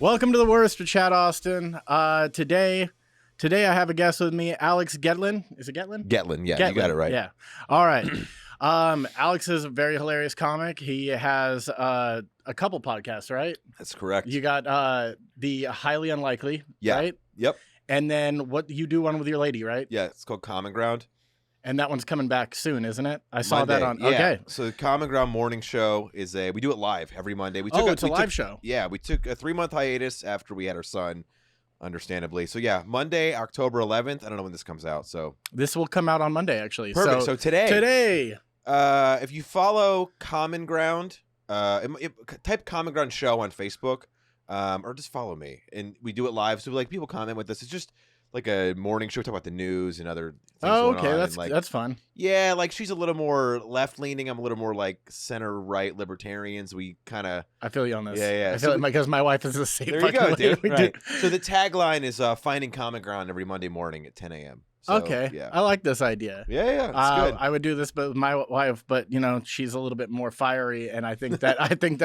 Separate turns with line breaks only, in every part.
Welcome to the worst with Chad Austin. Today I have a guest with me, Alex Gettlin. Is it Gettlin?
Gettlin, yeah,
Gettlin.
you got it right.
Yeah. All right. Alex is a very hilarious comic. He has a couple podcasts, right?
That's correct.
You got the Highly Unlikely,
Yeah.
right?
Yep.
And then what you do one with your lady, right?
Yeah, it's called Common Ground.
And that one's coming back soon, isn't it? I saw
Monday.
that on.
Yeah.
Okay.
So the Common Ground morning show is we do it live every Monday.
It's a live show.
Yeah, we took a 3-month hiatus after we had our son, understandably. So yeah, Monday, October 11th. I don't know when this comes out. So
This will come out on Monday, actually.
perfect. So
today,
if you follow Common Ground, type Common Ground Show on Facebook, or just follow me, and we do it live. So like people comment with us. It's just like a morning show, talk about the news and other things going on.
That's fun.
Yeah, like she's a little more left leaning. I'm a little more like center right libertarians. We kind of.
I feel you on this.
Yeah.
I feel it because my wife is the same.
There you go, dude.
We
Right.
do.
So the tagline is finding common ground every Monday morning at 10 a.m. So,
Okay.
Yeah.
I like this idea.
Yeah. It's good.
I would do this, but with my wife, but she's a little bit more fiery, and I think that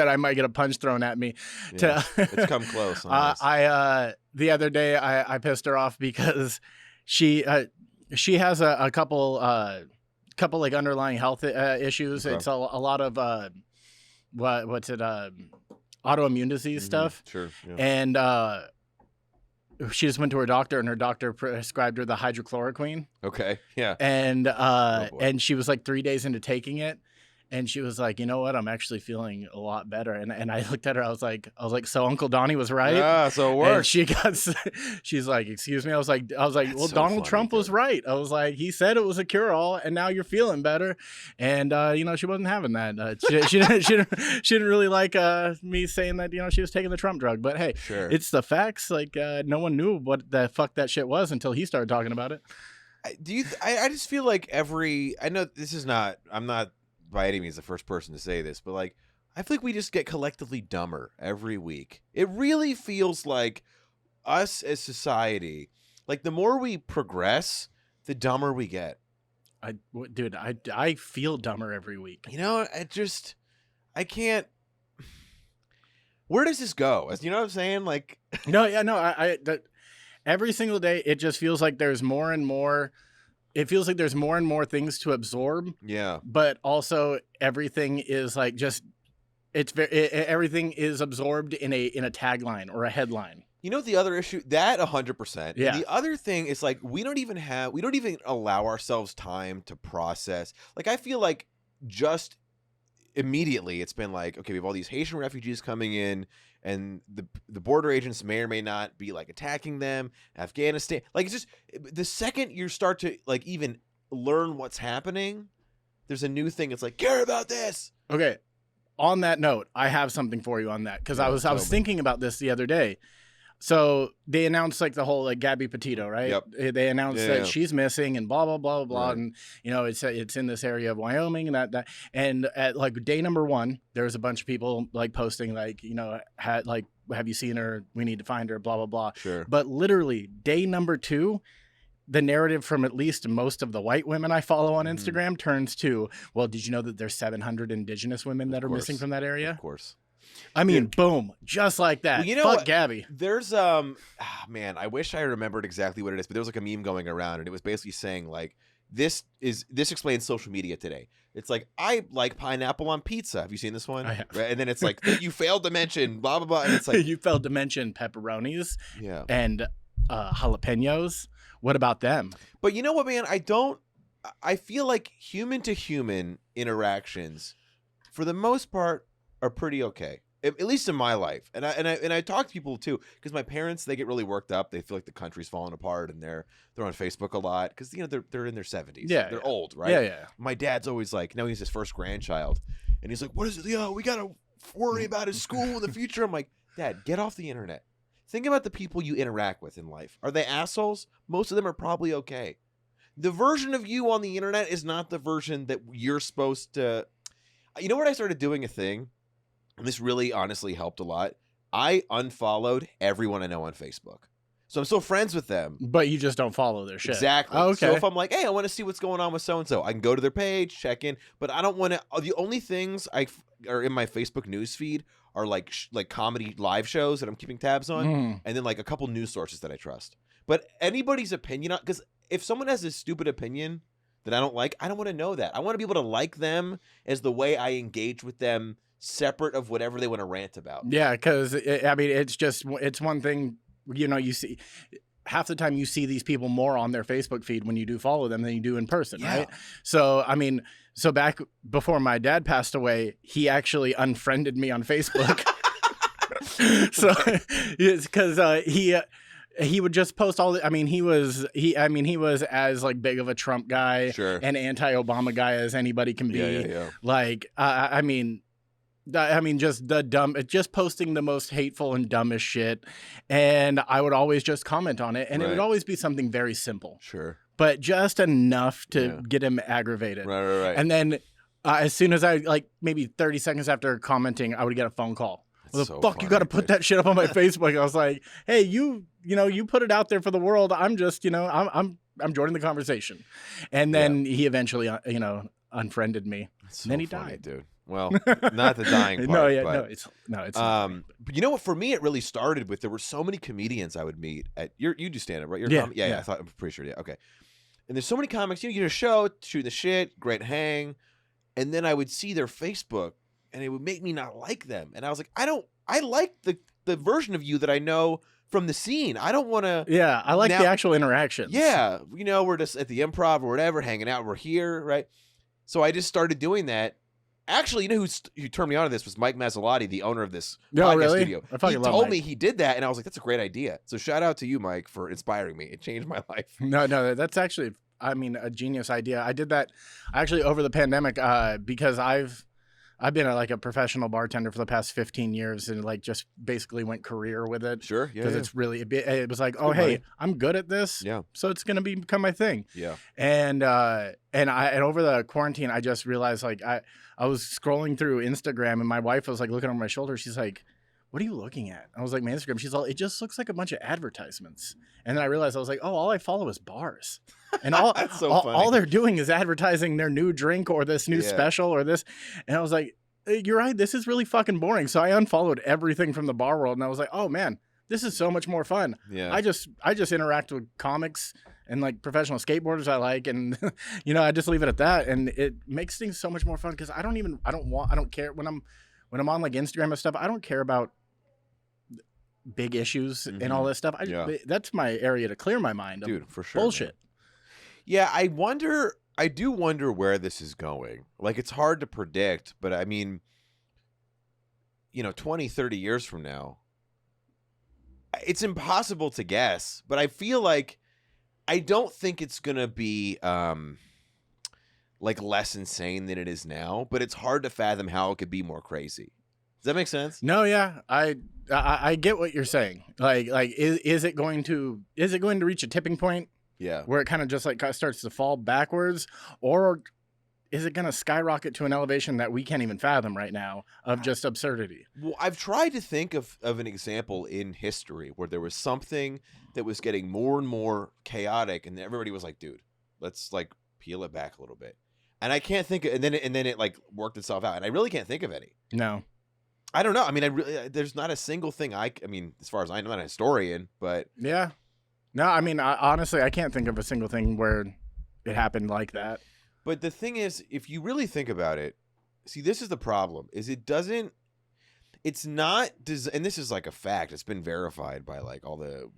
I might get a punch thrown at me.
Yeah, it's come close. On this.
The other day I pissed her off because she has a couple like underlying health issues.
Okay.
It's a lot of autoimmune disease stuff.
Sure. Yeah.
And she just went to her doctor, and her doctor prescribed her the hydrochloroquine.
Okay. Yeah.
And
boy.
and she was like 3 days into taking it, and she was like, you know what, I'm actually feeling a lot better. And I looked at her, I was like, so Uncle Donnie was right.
Yeah. So it works.
And she's like, excuse me. I was like,
That's
well,
so
Donald
funny,
Trump was
dude.
right. I was like, he said it was a cure all, and now you're feeling better. And she wasn't having that. She didn't really like me saying that she was taking the Trump drug. But hey,
Sure.
it's the facts. Like no one knew what the fuck that shit was until he started talking about it.
I just feel like I know this is not. I'm not by any means the first person to say this, but like I feel like we just get collectively dumber every week. It really feels like us as society, like the more we progress, the dumber we get.
I feel dumber every week.
I can't. Where does this go? You know what I'm saying? Like,
every single day it just feels like there's more and more. It feels like there's more and more things to absorb.
yeah,
But also everything is like everything is absorbed in a tagline or a headline.
you know the other issue that 100%.
Yeah.
The other thing is like we don't even allow ourselves time to process. Like I feel like just immediately it's been like, okay, we have all these Haitian refugees coming in, and the border agents may or may not be like attacking them. Afghanistan, like it's just the second you start to like even learn what's happening, there's a new thing. It's like, care about this.
Okay. On that note, I have something for you on that because
Yeah,
I was
tell me.
thinking about this the other day. So they announced like the whole like Gabby Petito, right?
Yep.
They announced
Yeah.
that she's missing and blah blah blah blah,
Right.
and it's in this area of Wyoming and that and at like day number 1, there was a bunch of people like posting like had like, have you seen her? We need to find her. Blah blah blah.
Sure.
But literally day number 2, the narrative from at least most of the white women I follow on Instagram turns to, well, did you know that there's 700 indigenous women that are missing from that area?
Of course.
I mean, boom, just like that.
Well, you know
Fuck
what?
Gabby.
There's man, I wish I remembered exactly what it is, but there was like a meme going around, and it was basically saying like this explains social media today. It's like, I like pineapple on pizza. Have you seen this one?
I have.
Right? And then it's like, you failed to mention blah blah blah, and it's like,
You failed to mention pepperonis
yeah.
and jalapenos. What about them?
But you know what, man? I feel like human to human interactions, for the most part, are pretty okay. At least in my life. And I talk to people too, because my parents, they get really worked up. They feel like the country's falling apart, and they're on Facebook a lot because they're in their 70s.
Yeah,
they're
yeah.
old, right?
Yeah.
My dad's always like, now he's his first grandchild, and he's like, what is it? Yeah, we gotta worry about his school in the future. I'm like, Dad, get off the internet. Think about the people you interact with in life. Are they assholes? Most of them are probably okay. The version of you on the internet is not the version that you're supposed to. You know what? I started doing a thing, and this really honestly helped a lot. I unfollowed everyone I know on Facebook. So I'm still friends with them.
But you just don't follow their shit.
Exactly.
Oh, okay.
So if I'm like, hey, I want to see what's going on with so-and-so, I can go to their page, check in, but I don't want to, the only things are in my Facebook news feed are like comedy live shows that I'm keeping tabs on, and then like a couple news sources that I trust. But anybody's opinion, because if someone has a stupid opinion that I don't like, I don't want to know that. I want to be able to like them as the way I engage with them, separate of whatever they want to rant about.
Yeah, because I mean, it's one thing, you know, you see half the time you see these people more on their Facebook feed when you do follow them than you do in person, right? So, I mean, so back before my dad passed away, he actually unfriended me on Facebook. So it's because he would just post all the, I mean, he was as like big of a Trump guy and anti-Obama guy as anybody can be. Like, I mean, just posting the most hateful and dumbest shit. And I would always just comment on it. And it would always be something very simple. But just enough to get him aggravated.
Right.
And then as soon as I, like maybe 30 seconds after commenting, I would get a phone call. Well, the fuck, you got to put that shit up on my Facebook. I was like, hey, you put it out there for the world. I'm just, I'm joining the conversation. And then he eventually, unfriended me.
That's
and then he
funny,
died.
dude. Well, not the dying part.
It's
but you know what? For me, it really started with, there were so many comedians I would meet at you do stand up, right? I'm pretty sure. Yeah. Okay. And there's so many comics, you get a show, shoot the shit, great hang. And then I would see their Facebook and it would make me not like them. And I was like, I like the version of you that I know from the scene. I don't want to.
Yeah. I like the actual interactions.
Yeah. We're just at the Improv or whatever, hanging out. We're here. Right. So I just started doing that. Actually, who turned me on to this was Mike Mazzolotti, the owner of this podcast studio. He told me he did that, and I was like, that's a great idea. So shout out to you, Mike, for inspiring me. It changed my life.
No, that's actually, I mean, a genius idea. I did that actually over the pandemic because I've been a professional bartender for the past 15 years and like just basically went career with it.
Sure. Yeah.
Because it's really, it was like, oh, hey, I'm good at this.
Yeah.
So it's going to become my thing.
Yeah.
And over the quarantine, I just realized like I was scrolling through Instagram and my wife was like looking over my shoulder. She's like, what are you looking at? I was like, my Instagram. She's all, it just looks like a bunch of advertisements. And then I realized, I was like, oh, all I follow is bars. And all they're doing is advertising their new drink or this new special or this. And I was like, you're right. This is really fucking boring. So I unfollowed everything from the bar world. And I was like, oh man, this is so much more fun. Yeah. I just interact with comics and like professional skateboarders I like. And, I just leave it at that. And it makes things so much more fun. Cause I don't care when I'm on like Instagram and stuff. I don't care about big issues and all this stuff. That's my area to clear my mind.
Dude, for sure.
Bullshit. Man.
Yeah. I do wonder where this is going. Like, it's hard to predict, but I mean, 20, 30 years from now, it's impossible to guess, but I feel like I don't think it's going to be like less insane than it is now, but it's hard to fathom how it could be more crazy. Does that make sense?
No, yeah. I get what you're saying. Like is it going to reach a tipping point?
Yeah.
Where it kind of just like starts to fall backwards, or is it going to skyrocket to an elevation that we can't even fathom right now of just absurdity?
Well, I've tried to think of an example in history where there was something that was getting more and more chaotic, and everybody was like, "Dude, let's like peel it back a little bit." And I can't think of, and then it like worked itself out, and I really can't think of any.
No.
I don't know. I mean, there's not a single thing I mean, as far as I know, I'm not a historian, but
yeah. No, I mean, honestly, I can't think of a single thing where it happened like that.
But the thing is, if you really think about it, see, this is the problem, is it's not, and this is like a fact, it's been verified by like all the,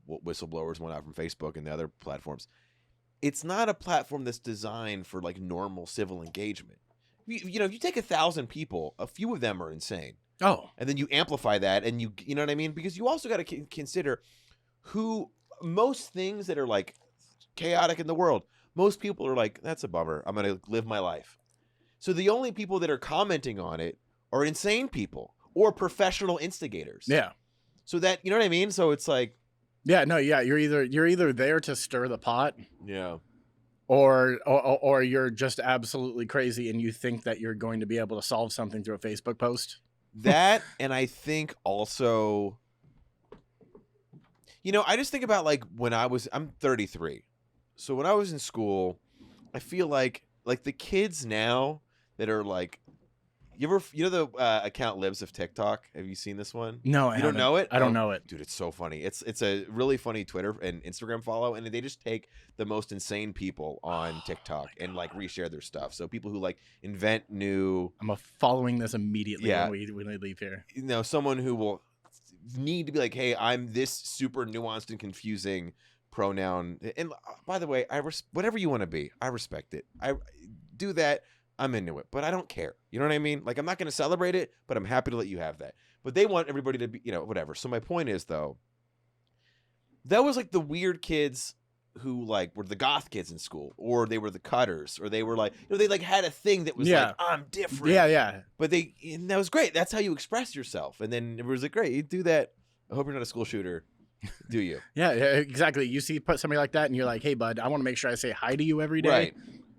whistleblowers and whatnot from Facebook and the other platforms. It's not a platform that's designed for like normal civil engagement. If you take 1,000 people, a few of them are insane.
Oh.
And then you amplify that and you know what I mean? Because you also got to consider most things that are like chaotic in the world, most people are like, that's a bummer. I'm going to live my life. So the only people that are commenting on it are insane people or professional instigators.
Yeah.
So that, you know what I mean? So it's like,
yeah, no, yeah. You're either there to stir the pot.
Yeah.
Or you're just absolutely crazy and you think that you're going to be able to solve something through a Facebook post.
That, and I think also, You know, I just think about like when I'm 33. So when I was in school, I feel like the kids now that are like, you know the account Libs of TikTok? Have you seen this one?
No, I
You don't
haven't.
know it?
I don't
Oh,
know it.
dude, it's so funny. It's a really funny Twitter and Instagram follow, and they just take the most insane people on TikTok and like reshare their stuff. So people who like invent new.
I'm following this immediately
Yeah.
when we leave here.
You know, someone who will need to be like, hey, I'm this super nuanced and confusing pronoun. And by the way, whatever you want to be, I respect it. I do that. I'm into it, but I don't care. You know what I mean? Like, I'm not going to celebrate it, but I'm happy to let you have that. But they want everybody to be, you know, whatever. So my point is, though, that was like the weird kids who like were the goth kids in school, or they were the cutters, or they were like, you know, they like had a thing that was like, I'm different.
Yeah.
But and that was great. That's how you express yourself. And then it was like, great, you do that. I hope you're not a school shooter. Do you?
Yeah, exactly. You see somebody like that and you're like, hey, bud, I want to make sure I say hi to you every day.
Right.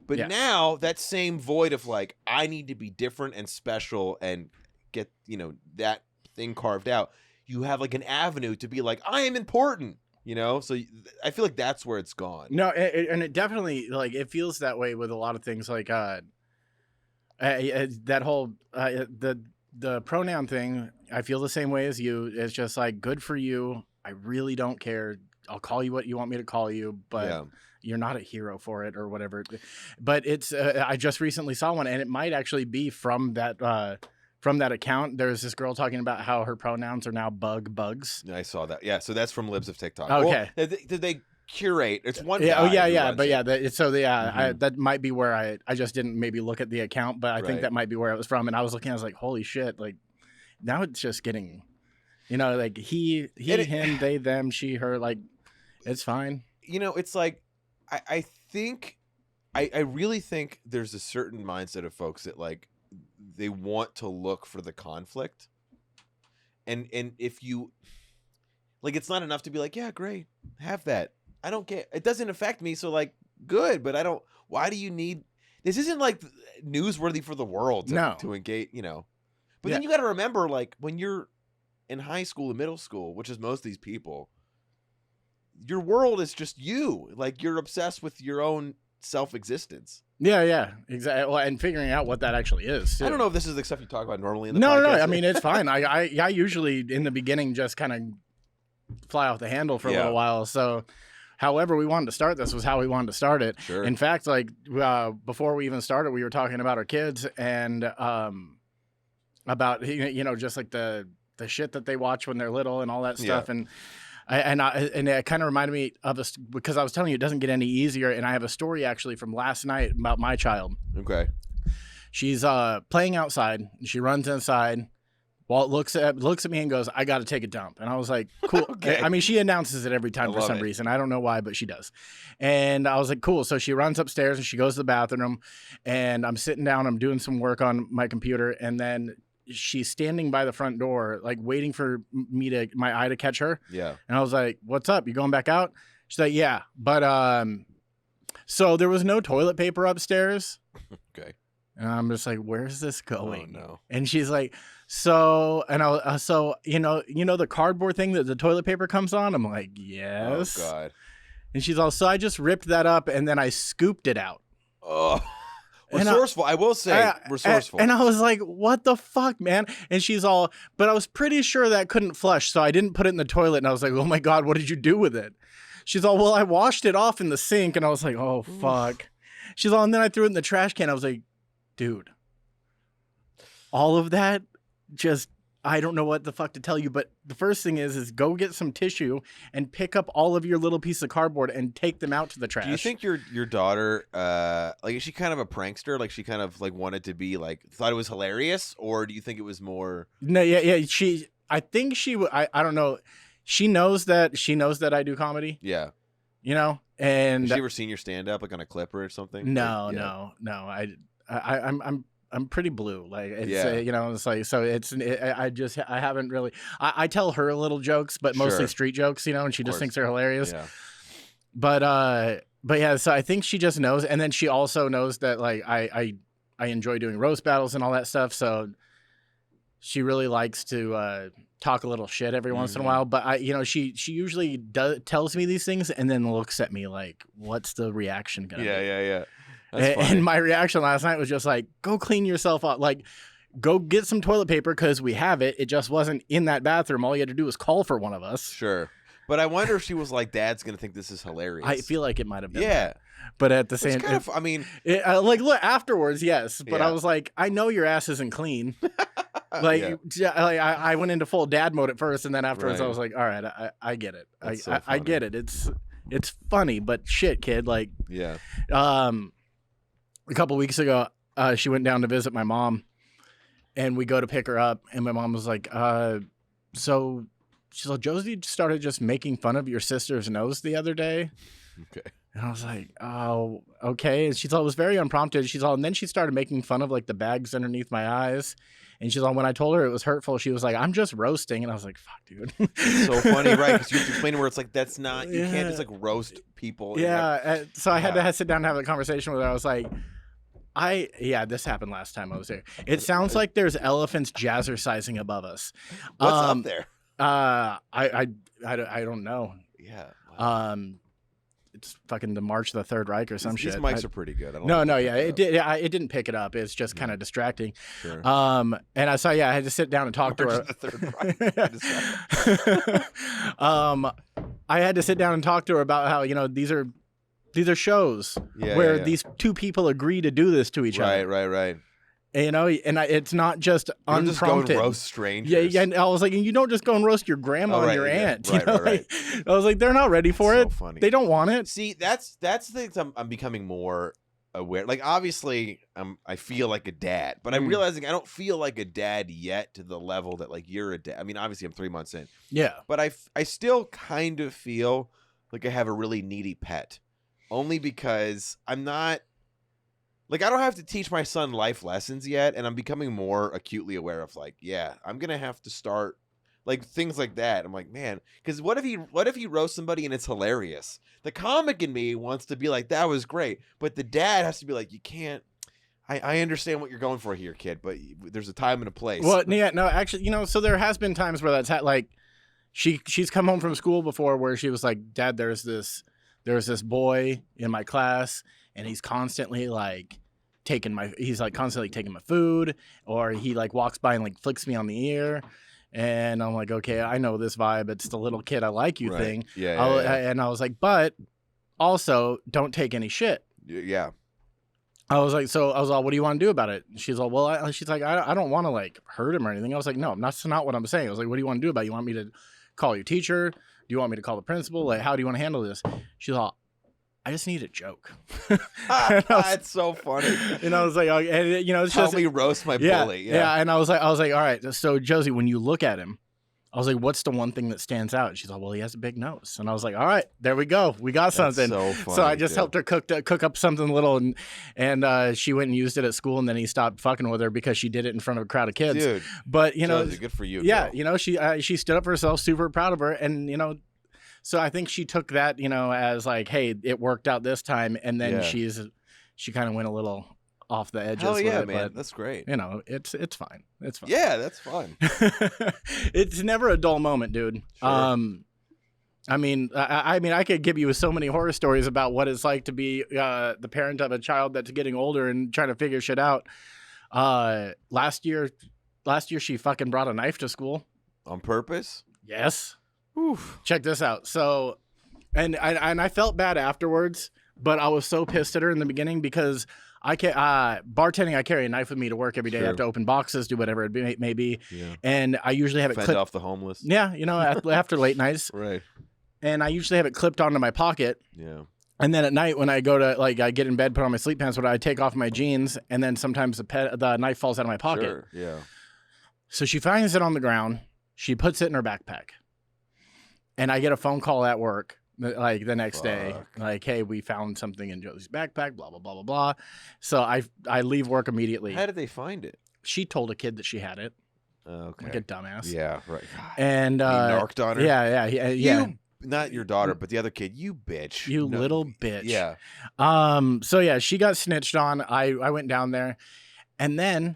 But now that same void of like, I need to be different and special and get, you know, that thing carved out. You have like an avenue to be like, I am important, you know? So I feel like that's where it's gone.
No, and it definitely, like, it feels that way with a lot of things, like that whole, the pronoun thing. I feel the same way as you. It's just like, good for you. I really don't care. I'll call you what you want me to call you, but you're not a hero for it or whatever. But it's, I just recently saw one, and it might actually be from that account. There's this girl talking about how her pronouns are now bugs.
I saw that. Yeah. So that's from Libs of TikTok.
Okay.
Well, did they curate? It's one.
Yeah.
Guy
Oh yeah.
who
Yeah.
runs
But
it.
yeah. That might be where I just didn't maybe look at the account, but I think that might be where it was from. And I was looking, I was like, holy shit. Like, now it's just getting, you know, like he, him, they, them, she, her, like, it's fine.
You know, it's like, I think, I really think there's a certain mindset of folks that like, they want to look for the conflict. And if you, like, it's not enough to be like, yeah, great, have that. I don't care. It doesn't affect me. So like, good, but why do you need, this isn't like newsworthy for the world to engage, you know. But then you got to remember, like, when you're in high school and middle school, which is most of these people, your world is just you. Like, you're obsessed with your own self-existence.
Yeah, exactly. Well, and figuring out what that actually is, too.
I don't know if this is the stuff you talk about normally in the
podcast. No.
podcast.
I mean, it's fine. I usually, in the beginning, just kind of fly off the handle for a little while. So, however we wanted to start this was how we wanted to start it.
Sure.
In fact, like, before we even started, we were talking about our kids and about, you know, just like the shit that they watch when they're little and all that stuff. And it kind of reminded me of this, because I was telling you it doesn't get any easier. And I have a story actually from last night about my child.
Okay.
She's playing outside. She runs inside. Walt looks at me and goes, I got to take a dump. And I was like, cool.
Okay.
I mean, she announces it every time for some reason. I don't know why, but she does. And I was like, cool. So she runs upstairs and she goes to the bathroom, and I'm sitting down. I'm doing some work on my computer. And then she's standing by the front door, like waiting for my eye to catch her.
Yeah.
And I was like, what's up? You going back out? She's like, yeah. But so there was no toilet paper upstairs.
Okay.
And I'm just like, where's this going?
Oh, no.
And she's like, so you know the cardboard thing that the toilet paper comes on? I'm like, yes.
Oh, God.
And she's all, so I just ripped that up and then I scooped it out.
Oh, resourceful. I will say, resourceful.
And I was like, what the fuck, man? And she's all, but I was pretty sure that couldn't flush, so I didn't put it in the toilet. And I was like, oh my God, what did you do with it? She's all, well, I washed it off in the sink. And I was like, oh, fuck. She's all, and then I threw it in the trash can. I was like, dude, all of that, just, I don't know what the fuck to tell you, but the first thing is go get some tissue and pick up all of your little pieces of cardboard and take them out to the trash.
Do you think your daughter, like, is she kind of a prankster? Like, she kind of like wanted to be like, thought it was hilarious, or do you think it was more?
No, yeah. I think I don't know. She knows that I do comedy.
Yeah.
You know, and
has she ever seen your stand up like on a clip or something?
No. I'm pretty blue. Like, it's, you know, it's like, so I haven't really, I tell her little jokes, but mostly street jokes, you know, and she just thinks they're hilarious.
Yeah.
But yeah, so I think she just knows. And then she also knows that, like, I enjoy doing roast battles and all that stuff. So she really likes to talk a little shit every once in a while, but she usually tells me these things and then looks at me like, what's the reaction gonna be?
Yeah. That's funny.
And my reaction last night was just like, go clean yourself up. Like, go get some toilet paper because we have it. It just wasn't in that bathroom. All you had to do was call for one of us.
Sure. But I wonder if she was like, Dad's going to think this is hilarious.
I feel like it might have been.
Yeah.
That. But at the same time,
I mean,
look, afterwards, yes. But I was like, I know your ass isn't clean. I went into full dad mode at first. And then afterwards, I was like, all right, I get it. I get it. It's funny, but shit, kid. Like,
yeah.
A couple weeks ago, she went down to visit my mom, and we go to pick her up, and my mom was like, so she's like, Josie started just making fun of your sister's nose the other day.
Okay.
And I was like, oh, okay. And she's all, it was very unprompted. She's all, and then she started making fun of like the bags underneath my eyes. And she's all, when I told her it was hurtful, she was like, I'm just roasting. And I was like, fuck, dude.
It's so funny, right? Because you have to explain where it's like, that's not, you can't just like roast people.
Yeah. So I had to sit down and have a conversation with her. I was like, this happened last time I was here. It sounds like there's elephants jazzercising above us.
What's up there?
I don't know.
Yeah.
Wow. It's fucking the March of the Third Reich or some shit.
These mics are pretty good.
It didn't pick it up. It's just kind of distracting.
Sure.
And I had to sit down and talk to her.
The Third Reich.
I had to sit down and talk to her about how these are shows where these two people agree to do this to each other.
Right.
And it's not just unprompted.
Just go and roast strangers.
Yeah. And I was like, and you don't just go and roast your grandma and your aunt.
Right.
I was like, they're not ready for it.
So funny.
They don't want it.
See, that's the thing. I'm becoming more aware. Like, obviously, I feel like a dad, but I'm realizing I don't feel like a dad yet to the level that like you're a dad. I mean, obviously, I'm 3 months in.
Yeah.
But I still kind of feel like I have a really needy pet, only because I'm not. Like, I don't have to teach my son life lessons yet, and I'm becoming more acutely aware of, like, I'm going to have to start, like, things like that. I'm like, man, because what if he roasts somebody and it's hilarious? The comic in me wants to be like, that was great, but the dad has to be like, you can't, I understand what you're going for here, kid, but there's a time and a place.
Well, yeah, no, actually, so there has been times where that's like, she's come home from school before where she was like, Dad, there's this boy in my class, and he's constantly like, constantly taking my food, or he like walks by and like flicks me on the ear, and I'm like, okay, I know this vibe. It's the little kid I like you thing.
Yeah.
And I was like, but also don't take any shit.
Yeah.
I was like, what do you want to do about it? She's all, well, she's like, I don't want to like hurt him or anything. I was like, no, that's not what I'm saying. I was like, what do you want to do about it? You want me to call your teacher? Do you want me to call the principal? Like, how do you want to handle this? She's all, I just need a joke.
It's so funny.
And I was like, it's
Help
just
me roast my bully.
Yeah. And I was like, all right. So Josie, when you look at him, I was like, what's the one thing that stands out? And she's like, well, he has a big nose. And I was like, all right, there we go. We got something.
So funny,
so I just helped her cook up something little, and she went and used it at school, and then he stopped fucking with her because she did it in front of a crowd of kids.
Dude,
but
Josie, good for you.
Yeah,
girl.
she stood up for herself, super proud of her, and so I think she took that, as like, hey, it worked out this time, and then she kind of went a little off the edges.
Hell yeah,
with it,
man,
but,
that's great.
It's fine. It's fine.
Yeah, that's fun.
It's never a dull moment, dude.
Sure.
I mean, I could give you so many horror stories about what it's like to be the parent of a child that's getting older and trying to figure shit out. Last year she fucking brought a knife to school
On purpose?
Yes.
Oof.
Check this out. So, and I felt bad afterwards, but I was so pissed at her in the beginning because bartending, I carry a knife with me to work every day.
Sure.
I have to open boxes, do whatever it may be.
Yeah.
And I usually have it
Fend
clipped
off the homeless.
Yeah, after late nights.
Right.
And I usually have it clipped onto my pocket.
Yeah.
And then at night when I go to I get in bed, put on my sleep pants, I take off my jeans, and then sometimes the knife falls out of my pocket.
Sure. Yeah.
So she finds it on the ground. She puts it in her backpack. And I get a phone call at work, like the next day, like, hey, we found something in Josie's backpack, blah, blah, blah, blah, blah. So I leave work immediately.
How did they find it?
She told a kid that she had it.
Okay.
Like a dumbass.
Yeah, right.
And
he narked on her?
Yeah.
You, not your daughter, but the other kid. You bitch.
You little bitch.
Yeah.
So yeah, she got snitched on. I went down there. And then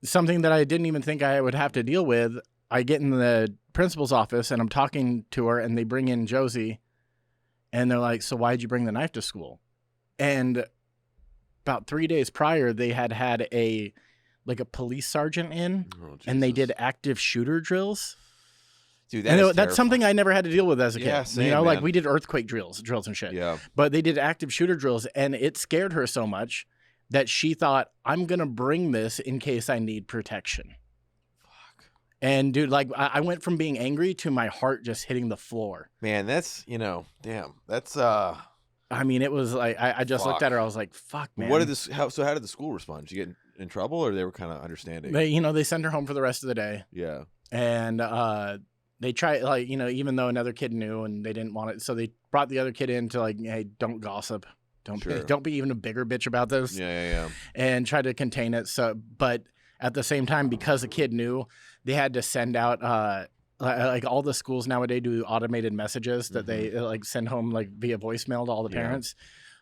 something that I didn't even think I would have to deal with, I get in the principal's office and I'm talking to her, and they bring in Josie, and they're like, "So why'd you bring the knife to school?" And about 3 days prior, they had a police sergeant in, and they did active shooter drills.
Dude,
that's something I never had to deal with as a kid.
Yeah, same,
like
man.
we did earthquake drills and shit.
Yeah.
But they did active shooter drills, and it scared her so much that she thought, I'm gonna bring this in case I need protection.
Fuck.
And dude, like I went from being angry to my heart just hitting the floor.
Man, that's damn. That's
I mean, it was like I just looked at her. I was like, "Fuck, man."
What did how did the school respond? Did you get in trouble, or they were kind of understanding?
They sent her home for the rest of the day.
Yeah.
And they tried, like, even though another kid knew and they didn't want it, so they brought the other kid in to like, hey, don't gossip, don't be even a bigger bitch about this.
Yeah.
And try to contain it. So, but at the same time, because the kid knew, they had to send out like all the schools nowadays do automated messages that they like send home like via voicemail to all the parents.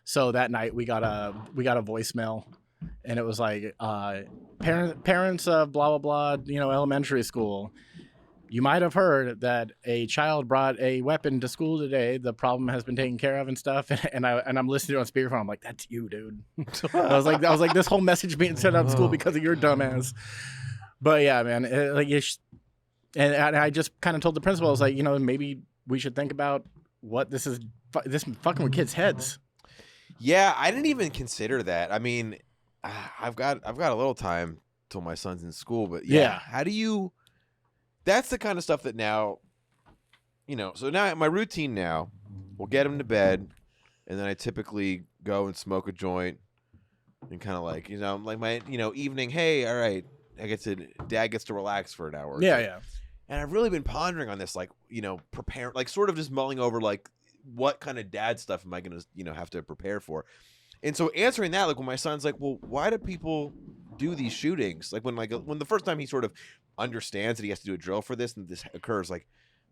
So that night we got a voicemail, and it was like parents of blah blah blah, elementary school. You might have heard that a child brought a weapon to school today. The problem has been taken care of and stuff. And I'm listening to it on speakerphone. I'm like, that's you, dude. I was like, this whole message being sent out of school because of your dumbass. But yeah, man, and I just kind of told the principal, I was like, maybe we should think about what this is. This fucking with kids' heads.
Yeah, I didn't even consider that. I mean, I've got a little time till my son's in school, but yeah. How do you? That's the kind of stuff that now, so now my routine now, we'll get him to bed, and then I typically go and smoke a joint and kind of like, like my, evening, hey, all right, dad gets to relax for an hour.
Yeah.
And I've really been pondering on this, like, prepare, like sort of just mulling over, like, what kind of dad stuff am I going to, have to prepare for? And so answering that, like when my son's like, well, why do people do these shootings? Like when the first time he sort of understands that he has to do a drill for this and this occurs, like,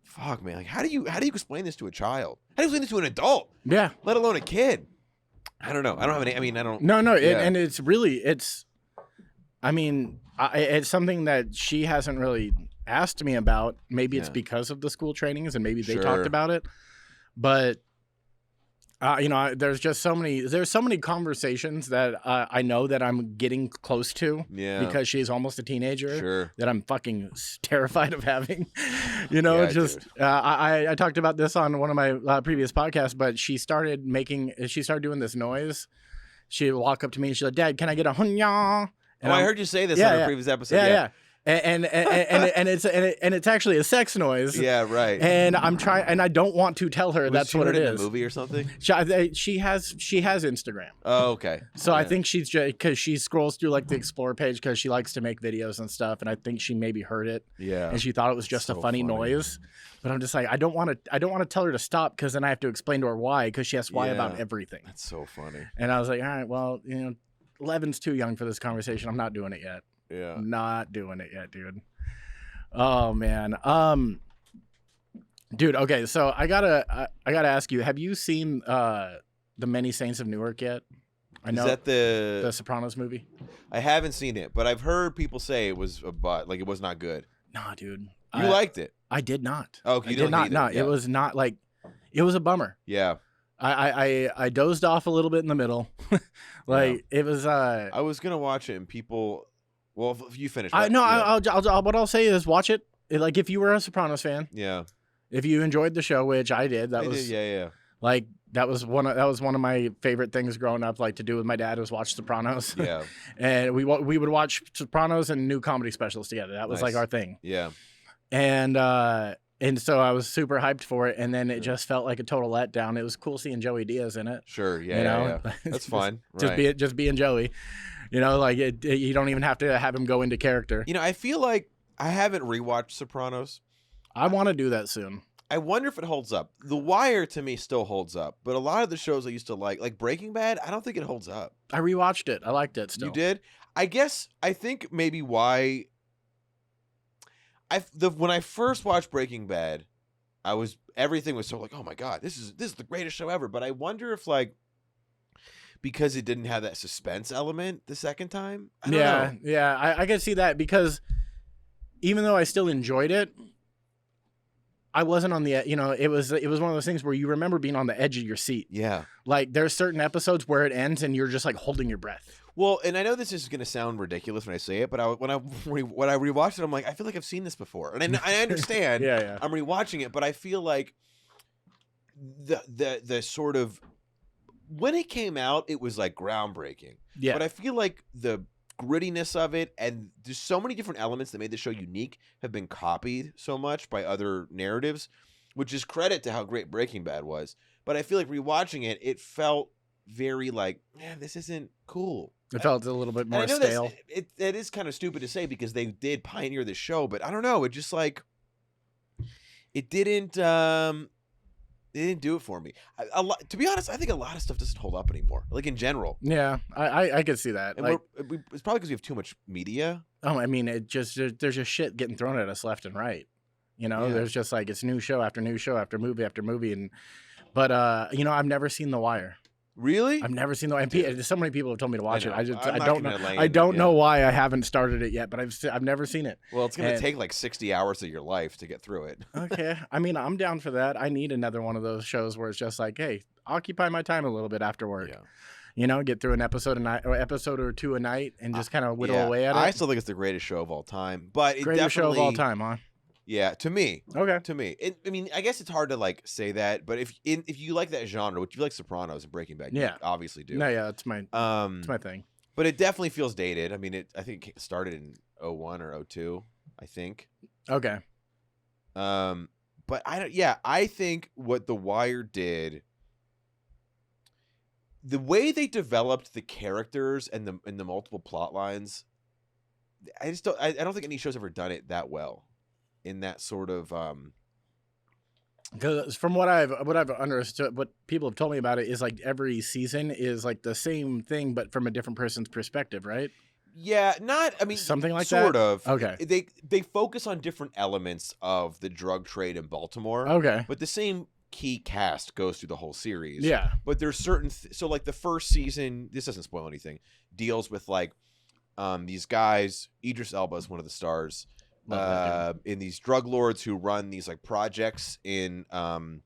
fuck, man, like how do you explain this to a child? How do you explain this to an adult?
Yeah.
Let alone a kid. I don't know. I don't have any. I mean, I don't.
No. Yeah. And it's really, I mean, it's something that she hasn't really asked me about. Maybe it's because of the school trainings and maybe they talked about it, but. There's just so many conversations that I know that I'm getting close to because she's almost a teenager that I'm fucking terrified of having, I talked about this on one of my previous podcasts, but she started doing this noise. She would walk up to me and she's like, Dad, can I get a hunya?
And I heard you say this on a previous episode.
Yeah. And it's actually a sex noise.
Yeah, right.
And I'm trying, and I don't want to tell her that's what it is.
In a movie or something?
She has Instagram.
Oh, okay.
So I think she's just because she scrolls through like the explore page because she likes to make videos and stuff, and I think she maybe heard it. Yeah. And she thought it was just a funny noise. But I'm just like, I don't want to tell her to stop because then I have to explain to her why, because she asks why about everything.
That's so funny.
And I was like, all right, well, 11's too young for this conversation. I'm not doing it yet.
Yeah.
Not doing it yet, dude. Oh man. Dude, okay, so I gotta ask you, have you seen The Many Saints of Newark yet? I know.
Is that the
Sopranos movie?
I haven't seen it, but I've heard people say it was it was not good.
Nah, dude.
You liked it.
I did not.
Oh, okay, you
did not. No, it was not like it was a bummer.
Yeah.
I dozed off a little bit in the middle. It was
I was gonna watch it and people. Well, if you finish,
what I'll say is watch it. Like if you were a Sopranos fan, if you enjoyed the show, which I did, that was one of my favorite things growing up. Like to do with my dad was watch Sopranos. Yeah, and we would watch Sopranos and new comedy specials together. That was like our thing.
Yeah,
and so I was super hyped for it, and then it just felt like a total letdown. It was cool seeing Joey Diaz in it.
Sure, yeah. That's fine.
Just being Joey. You don't even have to have him go into character.
I feel like I haven't rewatched Sopranos.
I want to do that soon.
I wonder if it holds up. The Wire to me still holds up, but a lot of the shows I used to like Breaking Bad, I don't think it holds up.
I rewatched it. I liked it still.
You did? I think maybe why when I first watched Breaking Bad, everything was so like, oh my God, this is the greatest show ever. But I wonder if because it didn't have that suspense element the second time. I don't know.
Yeah, I can see that because even though I still enjoyed it, I wasn't on the, it was one of those things where you remember being on the edge of your seat.
Yeah.
Like there's certain episodes where it ends and you're just like holding your breath.
Well, and I know this is going to sound ridiculous when I say it, but when I rewatched it, I'm like, I feel like I've seen this before, and I understand.
Yeah.
I'm rewatching it, but I feel like the sort of when it came out, it was like groundbreaking.
Yeah.
But I feel like the grittiness of it, and there's so many different elements that made the show unique, have been copied so much by other narratives, which is credit to how great Breaking Bad was. But I feel like rewatching it, it felt very like, man, this isn't cool.
It felt a little bit more stale.
It is kind of stupid to say because they did pioneer the show, but I don't know. It just like it didn't do it for me. To be honest, I think a lot of stuff doesn't hold up anymore. Like in general.
Yeah, I could see that.
And
like,
it's probably because we have too much media.
Oh, I mean, there's just shit getting thrown at us left and right.
Yeah.
There's just like it's new show after new show after movie after movie, but I've never seen The Wire.
Really?
I've never seen The Wire. And so many people have told me to watch it.
I
don't know why I haven't started it yet, but I've never seen it.
Well, it's going to take like 60 hours of your life to get through it.
Okay. I mean, I'm down for that. I need another one of those shows where it's just like, hey, occupy my time a little bit after work.
Yeah.
Get through an episode a night or episode or two a night and just kind of whittle away at it.
I still think it's the greatest show of all time, but
greatest show of all time, huh?
Yeah, to me.
Okay.
To me. I mean, I guess it's hard to like say that, but if you like that genre, which you like Sopranos and Breaking Bad, you obviously do.
No, yeah, it's my thing.
But it definitely feels dated. I mean, I think it started in 01 or 02, I think.
Okay.
But I think what The Wire did, the way they developed the characters and the multiple plot lines, I don't think any show's ever done it that well. In that sort of
because from what I've understood, what people have told me about it is like every season is like the same thing but from a different person's perspective, right?
Yeah,
something like
sort
that.
Of.
Okay.
They focus on different elements of the drug trade in Baltimore.
Okay.
But the same key cast goes through the whole series.
Yeah.
But there's certain so like the first season, this doesn't spoil anything, deals with like these guys. Idris Elba is one of the stars. In these drug lords who run these like projects in like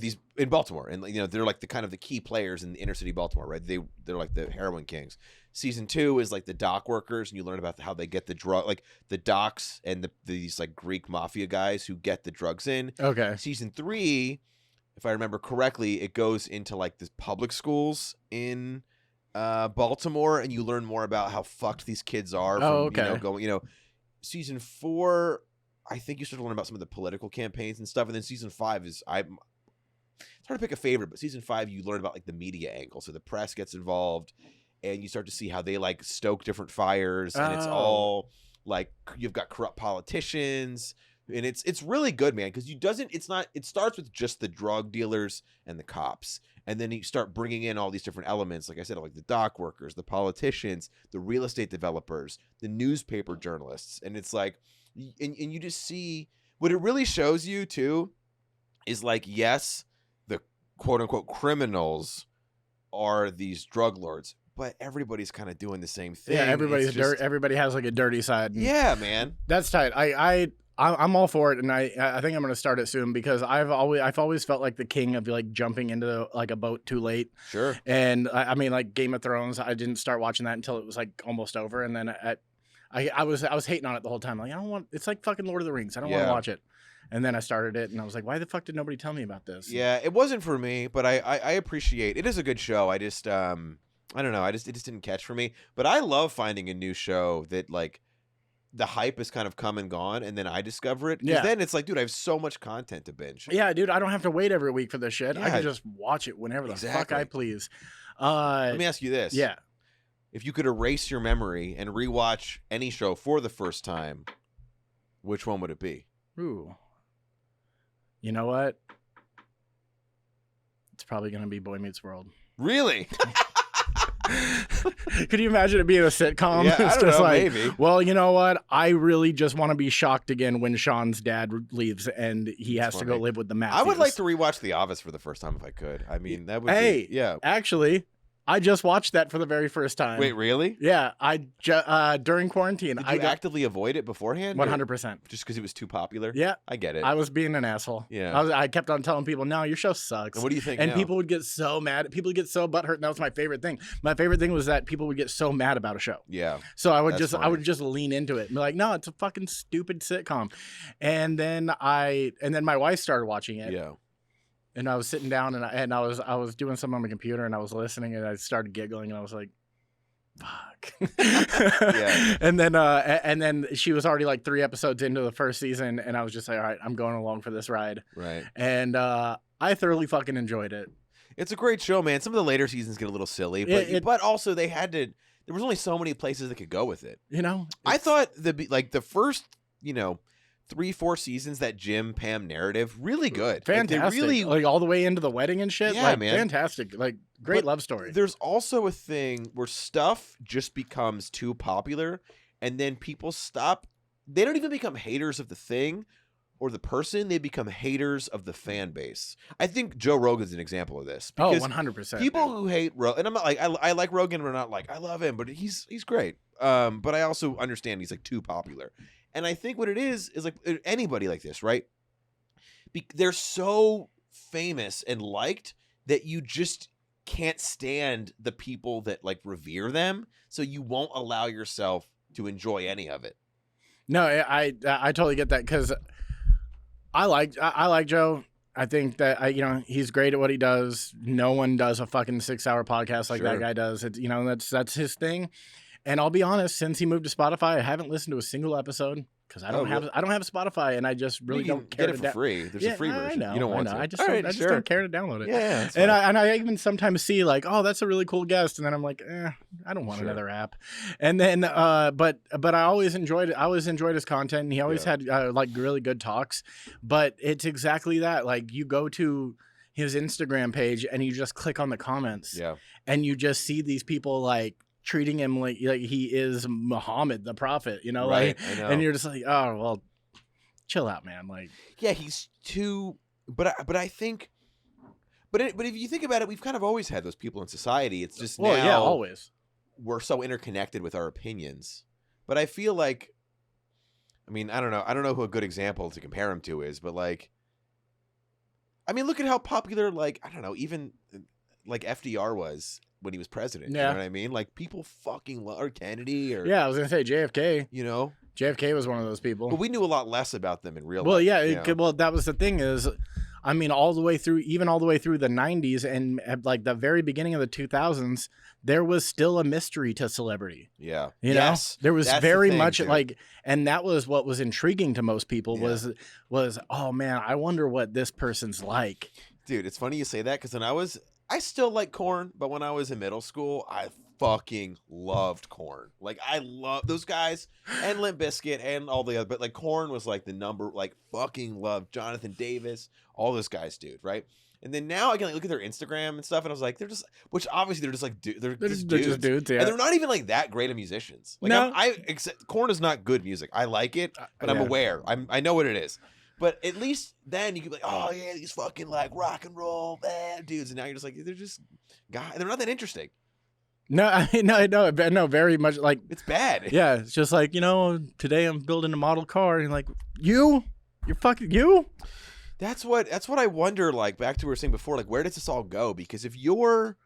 these in Baltimore, and they're like the kind of the key players in the inner city Baltimore, right? They're like the heroin kings. Season 2 is like the dock workers, and you learn about how they get the drug, like the docks and these like Greek mafia guys who get the drugs in.
Okay.
Season 3, if I remember correctly, it goes into like the public schools in Baltimore, and you learn more about how fucked these kids are from season 4, I think you start to learn about some of the political campaigns and stuff, and then season 5 is it's hard to pick a favorite, but season 5 you learn about like the media angle, so the press gets involved and you start to see how they like stoke different fires, and it's all like you've got corrupt politicians, and it's really good, man, because it starts with just the drug dealers and the cops. And then you start bringing in all these different elements, like I said, like the dock workers, the politicians, the real estate developers, the newspaper journalists. And it's like, and you just see what it really shows you too is like, yes, the quote unquote criminals are these drug lords, but everybody's kind of doing the same thing.
Yeah, everybody has like a dirty side.
Yeah, man.
That's tight. I'm all for it, and I think I'm gonna start it soon because I've always felt like the king of like jumping into like a boat too late.
Sure.
And I mean, like Game of Thrones, I didn't start watching that until it was like almost over, and then I was hating on it the whole time. Like it's like fucking Lord of the Rings. I don't want to watch it. And then I started it, and I was like, why the fuck did nobody tell me about this?
Yeah, it wasn't for me, but I appreciate it. Is a good show. I just I don't know. It just didn't catch for me. But I love finding a new show that like the hype is kind of come and gone, and then I discover it. Because then it's like, dude, I have so much content to binge.
Yeah, dude, I don't have to wait every week for this shit. Yeah. I can just watch it whenever the fuck I please.
Let me ask you this.
Yeah.
If you could erase your memory and rewatch any show for the first time, which one would it be?
Ooh. You know what? It's probably going to be Boy Meets World.
Really?
Could you imagine it being a sitcom?
Yeah,
it's
I don't
just
know,
like,
maybe.
Well, you know what? I really just want to be shocked again when Sean's dad leaves and he has to go live with the Matthews.
I would like to rewatch The Office for the first time if I could. I mean, that would be, yeah.
Actually, I just watched that for the very first time.
Wait, really?
Yeah, during quarantine,
Did you actively avoid it beforehand?
100%.
Just because it was too popular?
Yeah,
I get it.
I was being an asshole.
Yeah.
I kept on telling people, no, your show sucks.
And what do you think
And
now?
people would get so mad. People would get so butthurt. And that was my favorite thing. My favorite thing was that people would get so mad about a show.
Yeah.
So I would
That's
just lean into it and be like, no, it's a fucking stupid sitcom. And then my wife started watching it.
Yeah.
And I was sitting down and I was doing something on my computer and I was listening and I started giggling and I was like, fuck.
Yeah.
And then she was already like 3 episodes into the first season and I was just like, all right, I'm going along for this ride.
Right.
And I thoroughly fucking enjoyed it.
It's a great show, man. Some of the later seasons get a little silly, but also there was only so many places that could go with it.
You know,
I thought the first, 3-4 seasons, that Jim Pam narrative, really good.
Fantastic. Like all the way into the wedding and shit.
Yeah,
like,
man.
Fantastic. Like great love story.
There's also a thing where stuff just becomes too popular and then people stop. They don't even become haters of the thing or the person. They become haters of the fan base. I think Joe Rogan's an example of this.
Oh,
Because
100%.
people who hate Rogan, and I'm not like, I like Rogan, but not like, I love him, but he's great. But I also understand he's like too popular. And I think what it is like anybody like this, right? They're so famous and liked that you just can't stand the people that like revere them. So you won't allow yourself to enjoy any of it.
No, I totally get that because I like Joe. I think that he's great at what he does. No one does a fucking 6-hour podcast like that guy does. That's his thing. And I'll be honest, since he moved to Spotify, I haven't listened to a single episode because I don't have Spotify, and I just really don't care
get it for free. There's a free version.
I know,
you don't want
to.
to.
I just don't care to download it.
Yeah,
and I even sometimes see like, oh, that's a really cool guest, and then I'm like, I don't want another app. And then, but I always enjoyed it. I always enjoyed his content, and he always had like really good talks. But it's exactly that. Like you go to his Instagram page and you just click on the comments, and you just see these people like treating him like he is Muhammad, the prophet,
right,
like,
I know.
and you're just like, oh, well, chill out, man. Like,
yeah, he's too, but I think, but if you think about it, we've kind of always had those people in society. It's just now
always
we're so interconnected with our opinions. But I feel like, I mean, I don't know who a good example to compare him to is, but like, I mean, look at how popular, like, I don't know, even like FDR was when he was president. You know what I mean? Like people fucking love, or Kennedy, or
I was gonna say JFK. JFK was one of those people,
but we knew a lot less about them in real life.
Well, well, that was the thing is, I mean, all the way through the 90s and like the very beginning of the 2000s, there was still a mystery to celebrity.
Yeah,
you know, there was very much
too.
like, and that was what was intriguing to most people was, oh man, I wonder what this person's like.
Dude, it's funny you say that because I still like Korn, but when I was in middle school, I fucking loved Korn. Like I love those guys and Limp Bizkit and all the other, but like Korn was like the number, like fucking loved Jonathan Davis, all those guys, dude, right? And then now I can like look at their Instagram and stuff, and I was like, they're just like they're just dudes,
yeah.
And they're not even like that great of musicians. Like
no,
Korn is not good music. I like it, but I'm aware. I know what it is. But at least then you could be like, oh yeah, these fucking like rock and roll dudes, and now you're just like, they're just guys. They're not that interesting.
No, no, very much like
it's bad.
Yeah, it's just like today I'm building a model car, and you're like, you're fucking you.
That's what I wonder. Like back to what we were saying before, like where does this all go? Because if you are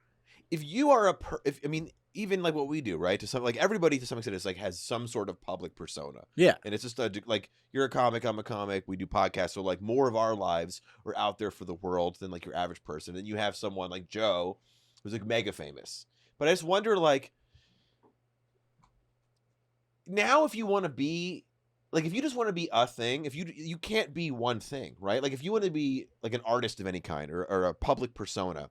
I mean, even like what we do, right? To some, like everybody to some extent is like has some sort of public persona.
Yeah.
And it's just like you're a comic, I'm a comic, we do podcasts. So like more of our lives are out there for the world than like your average person. And you have someone like Joe who's like mega famous. But I just wonder, like, now if you want to be, like, if you just want to be a thing, if you can't be one thing, right? Like if you want to be like an artist of any kind or a public persona,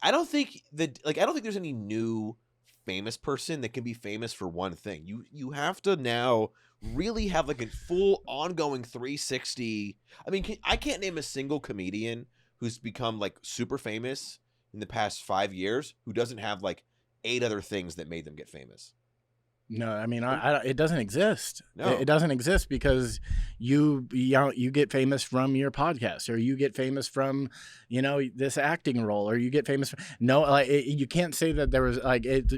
I don't think there's any new famous person that can be famous for one thing. You have to now really have like a full ongoing 360. I mean, I can't name a single comedian who's become like super famous in the past 5 years who doesn't have like 8 other things that made them get famous.
No, I mean, it doesn't exist.
No.
It doesn't exist because you get famous from your podcast, or you get famous from, this acting role, or you get famous. No, like you can't say that there was like it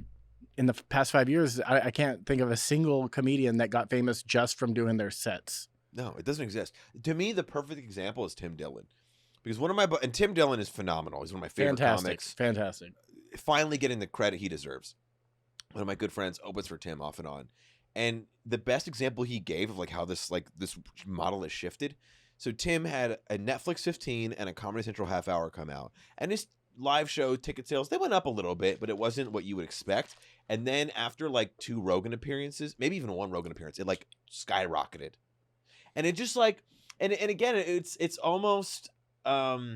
in the past 5 years. I can't think of a single comedian that got famous just from doing their sets.
No, it doesn't exist. To me, the perfect example is Tim Dillon. Because and Tim Dillon is phenomenal. He's one of my favorite comics.
Fantastic.
Finally getting the credit he deserves. One of my good friends opens for Tim off and on. And the best example he gave of like how this model has shifted. So Tim had a Netflix 15 and a Comedy Central half hour come out. And his live show ticket sales, they went up a little bit, but it wasn't what you would expect. And then after like 2 Rogan appearances, maybe even 1 Rogan appearance, it like skyrocketed. And it just like, and again, it's almost, not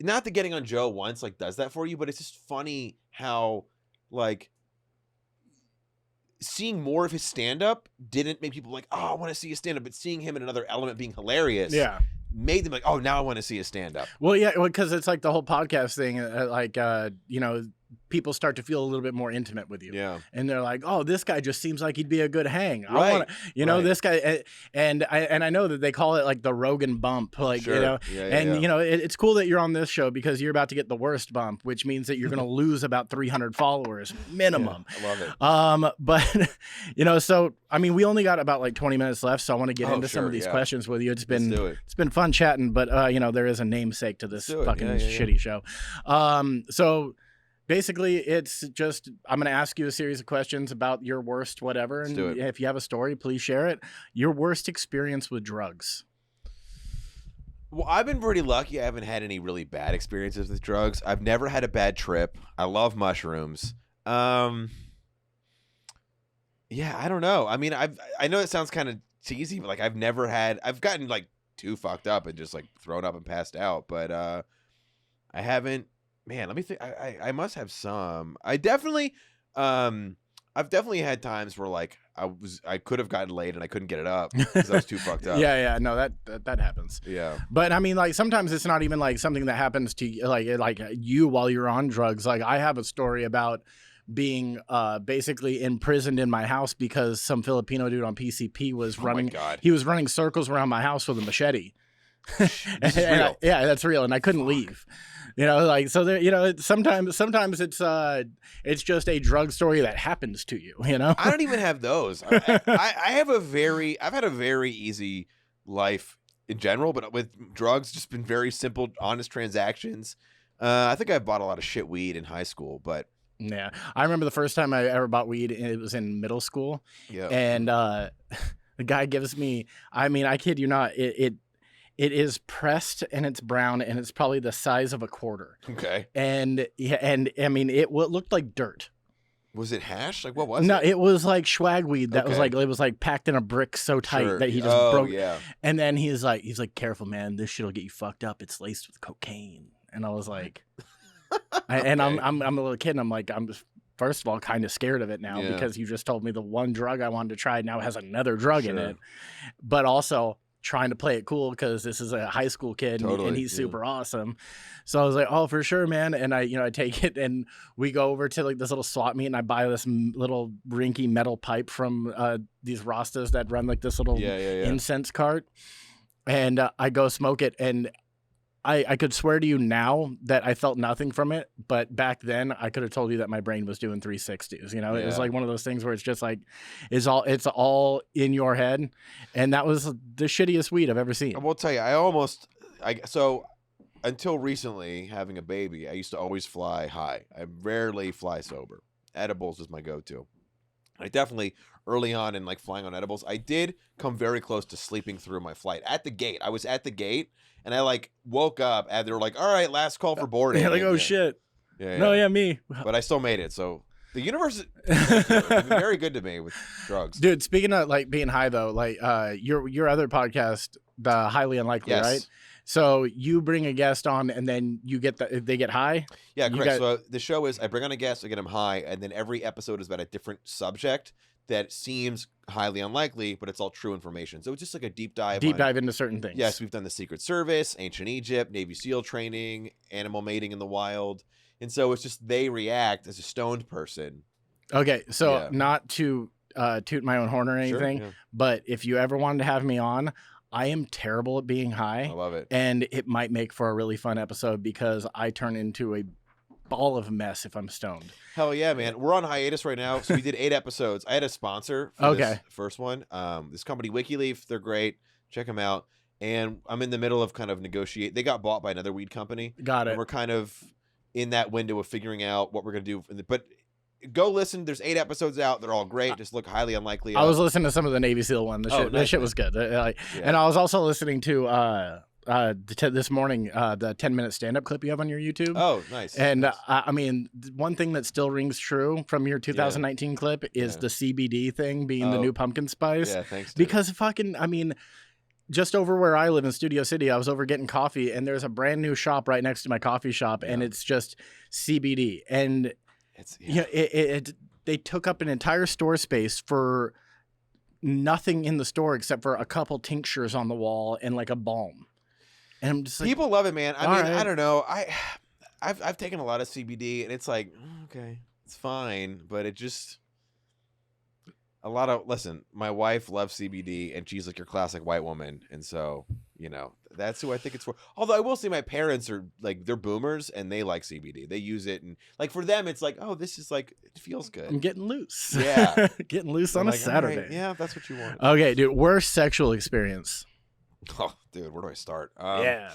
that getting on Joe once like does that for you, but it's just funny how like seeing more of his stand-up didn't make people like, oh, I want to see his stand-up, but seeing him in another element being hilarious made them like, oh, now I want to see his stand-up.
Well, yeah, because it's like the whole podcast thing, people start to feel a little bit more intimate with you.
Yeah.
And they're like, oh, this guy just seems like he'd be a good hang. I
Right.
want to, this guy. And I know that they call it like the Rogan bump, like,
Sure.
It's cool that you're on this show because you're about to get the worst bump, which means that you're going to lose about 300 followers minimum.
Yeah, I love it.
But, so, I mean, we only got about like 20 minutes left. So I want to get into some of these
yeah.
questions with you.
Let's do it.
It's been fun chatting, but, there is a namesake to this fucking shitty show. So basically, it's just, I'm going to ask you a series of questions about your worst whatever. And if you have a story, please share it. Your worst experience with drugs.
Well, I've been pretty lucky. I haven't had any really bad experiences with drugs. I've never had a bad trip. I love mushrooms. Yeah, I don't know. I mean, I know it sounds kind of cheesy, but like I've gotten like too fucked up and just like thrown up and passed out, but I haven't. Man, let me think. I must have some. I've definitely had times where like I could have gotten laid and I couldn't get it up because I was too fucked up.
Yeah, no, that happens.
Yeah,
but I mean, like sometimes it's not even like something that happens to you, like you while you're on drugs. Like I have a story about being basically imprisoned in my house because some Filipino dude on PCP was running. He was running circles around my house with a machete.
Real.
Yeah, that's real, and I couldn't leave. So there, sometimes it's just a drug story that happens to you.
I don't even have those. I've had a very easy life in general, but with drugs, just been very simple, honest transactions. I think I bought a lot of shit weed in high school, but
yeah, I remember the first time I ever bought weed. It was in middle school.
Yeah,
and the guy gives me. I mean, I kid you not. It is pressed and it's brown and it's probably the size of a quarter.
Okay.
And I mean, it looked like dirt.
Was it hash? Like what was it?
No, it was like swag weed that was like, it was like packed in a brick so tight that he just broke.
Yeah.
And then he's like, careful, man, this shit'll get you fucked up. It's laced with cocaine. And I was like, and I'm a little kid and I'm like, I'm first of all kind of scared of it now because you just told me the one drug I wanted to try now has another drug in it. But also trying to play it cool because this is a high school kid and he's super awesome. So I was like, oh, for sure, man. And I take it and we go over to like this little swap meet and I buy this little rinky metal pipe from these Rastas that run like this little incense cart. And I go smoke it. And I could swear to you now that I felt nothing from it, but back then I could have told you that my brain was doing 360s. It was like one of those things where it's just like it's all in your head, and that was the shittiest weed I've ever seen.
I will tell you, so until recently, having a baby, I used to always fly high. I rarely fly sober. Edibles is my go-to. I definitely early on in like flying on edibles, I did come very close to sleeping through my flight at the gate. I was at the gate. And I like woke up and they were like, all right, last call for boarding.
Like, oh shit.
Yeah.
No, me.
But I still made it. So the universe has been very good to me with drugs.
Dude, speaking of like being high though, like your other podcast, the Highly Unlikely, right? So you bring a guest on and then they get high?
Yeah, correct. So the show is I bring on a guest, I get him high, and then every episode is about a different subject that seems highly unlikely, but it's all true information. So it's just like a deep dive
into certain things.
Yes, we've done the Secret Service, ancient Egypt, Navy SEAL training, animal mating in the wild. And so it's just they react as a stoned person
Okay, so
Yeah.
not to toot my own horn or
Sure,
anything,
yeah.
but if you ever wanted to have me on, I am terrible at being
I
high,
love it.
and it might make for a really fun episode because I turn into a ball of mess if I'm stoned.
Hell yeah, man. We're on hiatus right now. So we did 8 episodes. I had a sponsor for this
Okay.
first one. This company, WikiLeaf. They're great. Check them out. And I'm in the middle of kind of negotiate. They got bought by another weed company.
Got
And
it.
we're kind of in that window of figuring out what we're going to do. But go listen. There's 8 episodes out. They're all great. Just look highly unlikely.
I was listening to some of the Navy SEAL one. The
Oh,
shit,
nice,
that shit
man.
was good.
Yeah.
And I was also listening to this morning the 10-minute stand-up clip you have on your YouTube.
Oh, nice.
And
nice.
I mean, one thing that still rings true from your 2019 clip is
Yeah.
the CBD thing being the
Oh.
new pumpkin spice.
Yeah, thanks. Dude.
Because fucking, I mean, just over where I live in Studio City, I was over getting coffee, and there's a brand new shop right next to my coffee shop, and
Yeah.
it's just CBD. And
It's
you know, they took up an entire store space for nothing in the store except for a couple tinctures on the wall and like a balm. And I'm just like,
people love it, man. I
all
mean,
right.
I don't know. I've taken a lot of CBD, and it's like, okay, it's fine, but it just listen, my wife loves CBD, and she's like your classic white woman, and so that's who I think it's for. Although I will say my parents are like, they're boomers, and they like CBD. They use it, and like for them, it's like, oh, this is like, it feels good.
I'm getting loose.
Yeah.
Getting loose
I'm
on a
like, all right,
Saturday.
yeah, if that's what you want.
Okay, dude. Worst sexual experience.
Oh, dude, where do I start?
Yeah.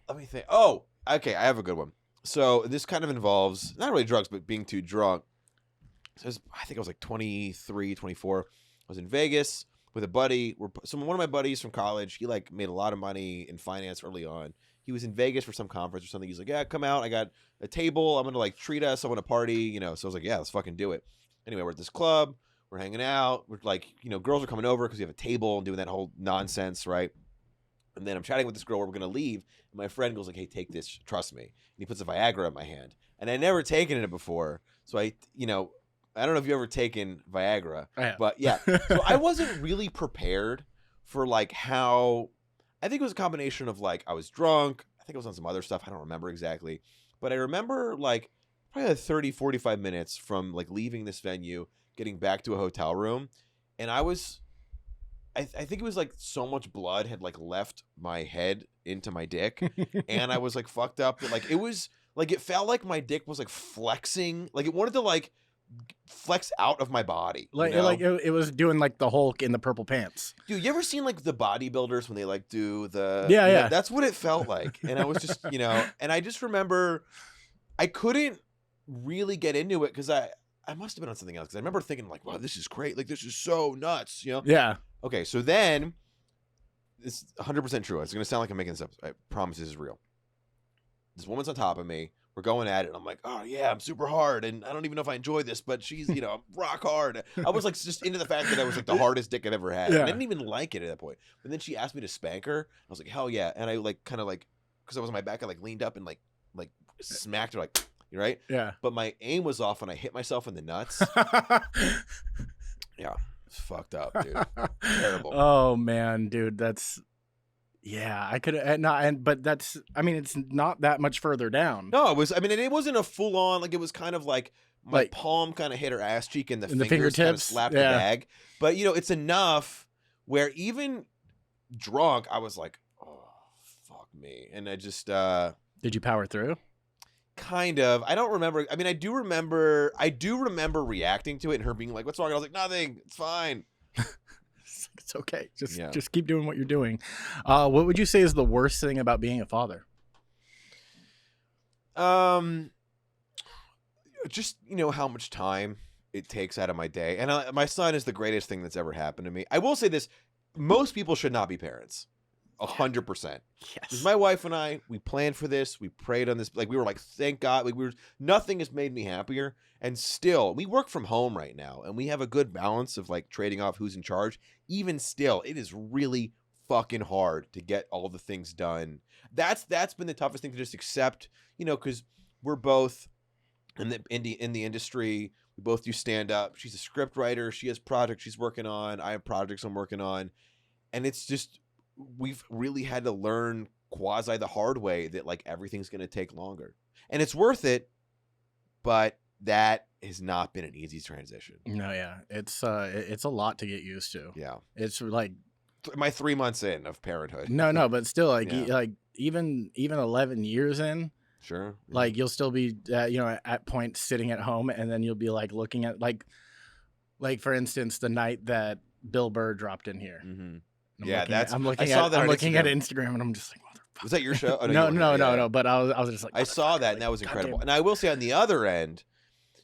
Let me think. Oh, okay, I have a good one. So this kind of involves not really drugs, but being too drunk. So I think I was like 23, 24. I was in Vegas with a buddy. One of my buddies from college, he like made a lot of money in finance early on. He was in Vegas for some conference or something. He's like, yeah, come out. I got a table. I'm going to like treat us. I want to party, So I was like, yeah, let's fucking do it. Anyway, we're at this club. We're hanging out. We're like, girls are coming over because we have a table and doing that whole nonsense, right? And then I'm chatting with this girl where we're going to leave. And my friend goes like, hey, take this. Trust me. And he puts a Viagra in my hand. And I'd never taken it before. So I don't know if you've ever taken Viagra. But yeah. So I wasn't really prepared for like how, I think it was a combination of like, I was drunk. I think I was on some other stuff. I don't remember exactly. But I remember like probably 30, 45 minutes from like leaving this venue, getting back to a hotel room. And I think it was like so much blood had like left my head into my dick, and I was like fucked up. Like it was like, it felt like my dick was like flexing, like it wanted to like flex out of my body.
Like it was doing like the Hulk in the purple pants.
Dude, you ever seen like the bodybuilders when they like do the
yeah.
That's what it felt like, and I was just and I just remember I couldn't really get into it because I must have been on something else because I remember thinking like, wow, this is great, like this is so nuts,
Yeah.
Okay, so then, it's 100% true. It's going to sound like I'm making this up. I promise this is real. This woman's on top of me. We're going at it. And I'm like, oh, yeah, I'm super hard. And I don't even know if I enjoy this, but she's, rock hard. I was like just into the fact that I was like the hardest dick I've ever had.
Yeah.
And I didn't even like it at that point. But then she asked me to spank her. I was like, hell yeah. And I like kind of like, because I was on my back, I like leaned up and like smacked her like, right?
Yeah.
But my aim was off and I hit myself in the nuts. Yeah. It's fucked up, dude. Terrible.
Oh man, dude, that's I could but that's, I mean, it's not that much further down.
No, it was. I mean, it wasn't a full on. Like it was kind of like my
Like,
palm kind of hit her ass cheek, and the
and the
fingers kind of
fingertips?
slapped the
Yeah.
bag. But it's enough where even drunk, I was like, oh fuck me, and I just
Did you power through?
kind of. I don't remember. I mean, I do remember reacting to it and her being like, "What's wrong?" And I was like, "Nothing. It's fine."
It's okay.
Yeah.
Just keep doing what you're doing. What would you say is the worst thing about being a father?
Just how much time it takes out of my day, and my son is the greatest thing that's ever happened to me. I will say this: most people should not be parents. 100%.
Yes.
My wife and I, we planned for this. We prayed on this. Like we were like, thank God. Like nothing has made me happier. And still, we work from home right now, and we have a good balance of like trading off who's in charge. Even still, it is really fucking hard to get all the things done. That's been the toughest thing to just accept. Because we're both in the industry. We both do stand up. She's a script writer. She has projects she's working on. I have projects I'm working on, and it's just. We've really had to learn quasi the hard way that like everything's going to take longer, and it's worth it, but that has not been an easy transition.
No, yeah, it's a lot to get used to.
Yeah.
It's like
My 3 months in of parenthood.
no, but still, like
Yeah.
like even 11 years in,
Sure. Yeah.
like you'll still be at points sitting at home, and then you'll be like looking at like for instance the night that Bill Burr dropped in here.
Mm-hmm.
I'm
Yeah,
looking
that's.
I'm looking
I saw
at
that
I'm
on
looking at
Instagram.
Instagram, and I'm just like, motherfucker.
Was that your show? Oh,
No,
you weren't there. Yeah.
but I was just like,
I saw that,
like,
and that was incredible.
goddamn.
And I will say, on the other end,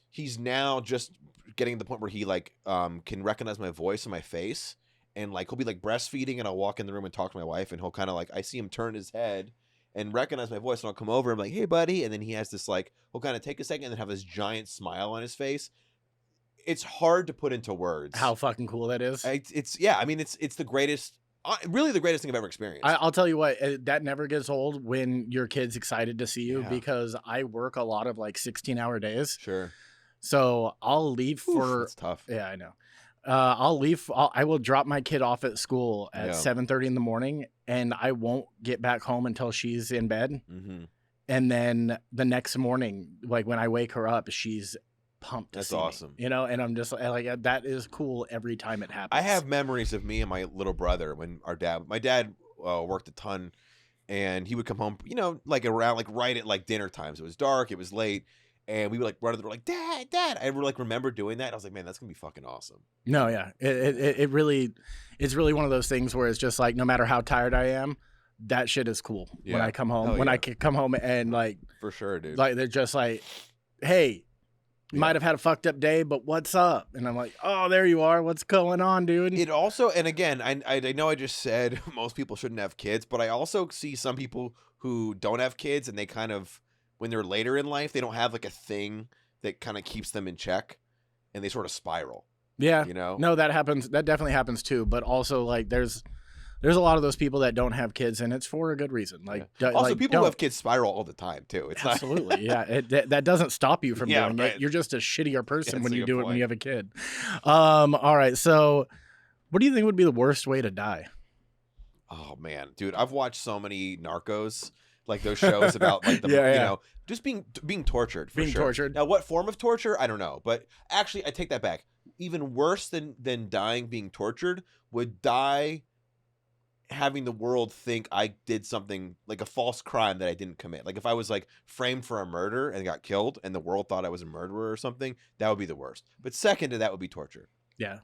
he's now just getting to the point where he like can recognize my voice and my face, and like he'll be like breastfeeding, and I'll walk in the room and talk to my wife, and he'll kind of like I see him turn his head and recognize my voice, and I'll come over and be like, "Hey, buddy," and then he has this like he'll kind of take a second and then have this giant smile on his face. It's hard to put into words
How fucking cool that is.
it's yeah. I mean, it's the greatest, really the greatest thing I've ever experienced.
I'll tell you what, that never gets old when your kid's excited to see you,
Yeah.
because I work a lot of like 16-hour days.
Sure.
So I'll leave for
That's tough.
Yeah, I know. I'll leave. I will drop my kid off at school at 7:30 in the morning, and I won't get back home until she's in bed.
Mm-hmm.
And then the next morning, like when I wake her up, she's pumped to
That's
see me,
awesome.
and I'm just like, that is cool every time it happens.
I have memories of me and my little brother when my dad worked a ton, and he would come home, like around like right at like dinner times. It was dark, it was late, and we would like run to the door like, Dad. I like remember doing that. And I was like, man, that's gonna be fucking awesome.
No, yeah, it's really one of those things where it's just like, no matter how tired I am, that shit is cool when I come home. I can come home and like,
for sure, dude.
Like they're just like, hey. You might have had a fucked up day, but what's up? And I'm like, oh, there you are. What's going on, dude?
It also, and again, I know I just said most people shouldn't have kids, but I also see some people who don't have kids, and they kind of, when they're later in life, they don't have like a thing that kind of keeps them in check, and they sort of spiral.
Yeah.
No,
that happens. That definitely happens too. But also, like, there's a lot of those people that don't have kids, and it's for a good reason. Like,
also
like,
people who have kids spiral all the time too. It's
absolutely, yeah. That doesn't stop you from doing
right.
it. You're just a shittier person when you do it when you have a kid. All right. So, what do you think would be the worst way to die?
Oh man, dude, I've watched so many Narcos, like those shows about like the just being tortured. For sure.
Tortured.
Now, what form of torture? I don't know, but actually, I take that back. Even worse than dying being tortured would die having the world think I did something like a false crime that I didn't commit. Like if I was like framed for a murder and got killed and the world thought I was a murderer or something, that would be the worst. But second to that would be torture.
Yeah.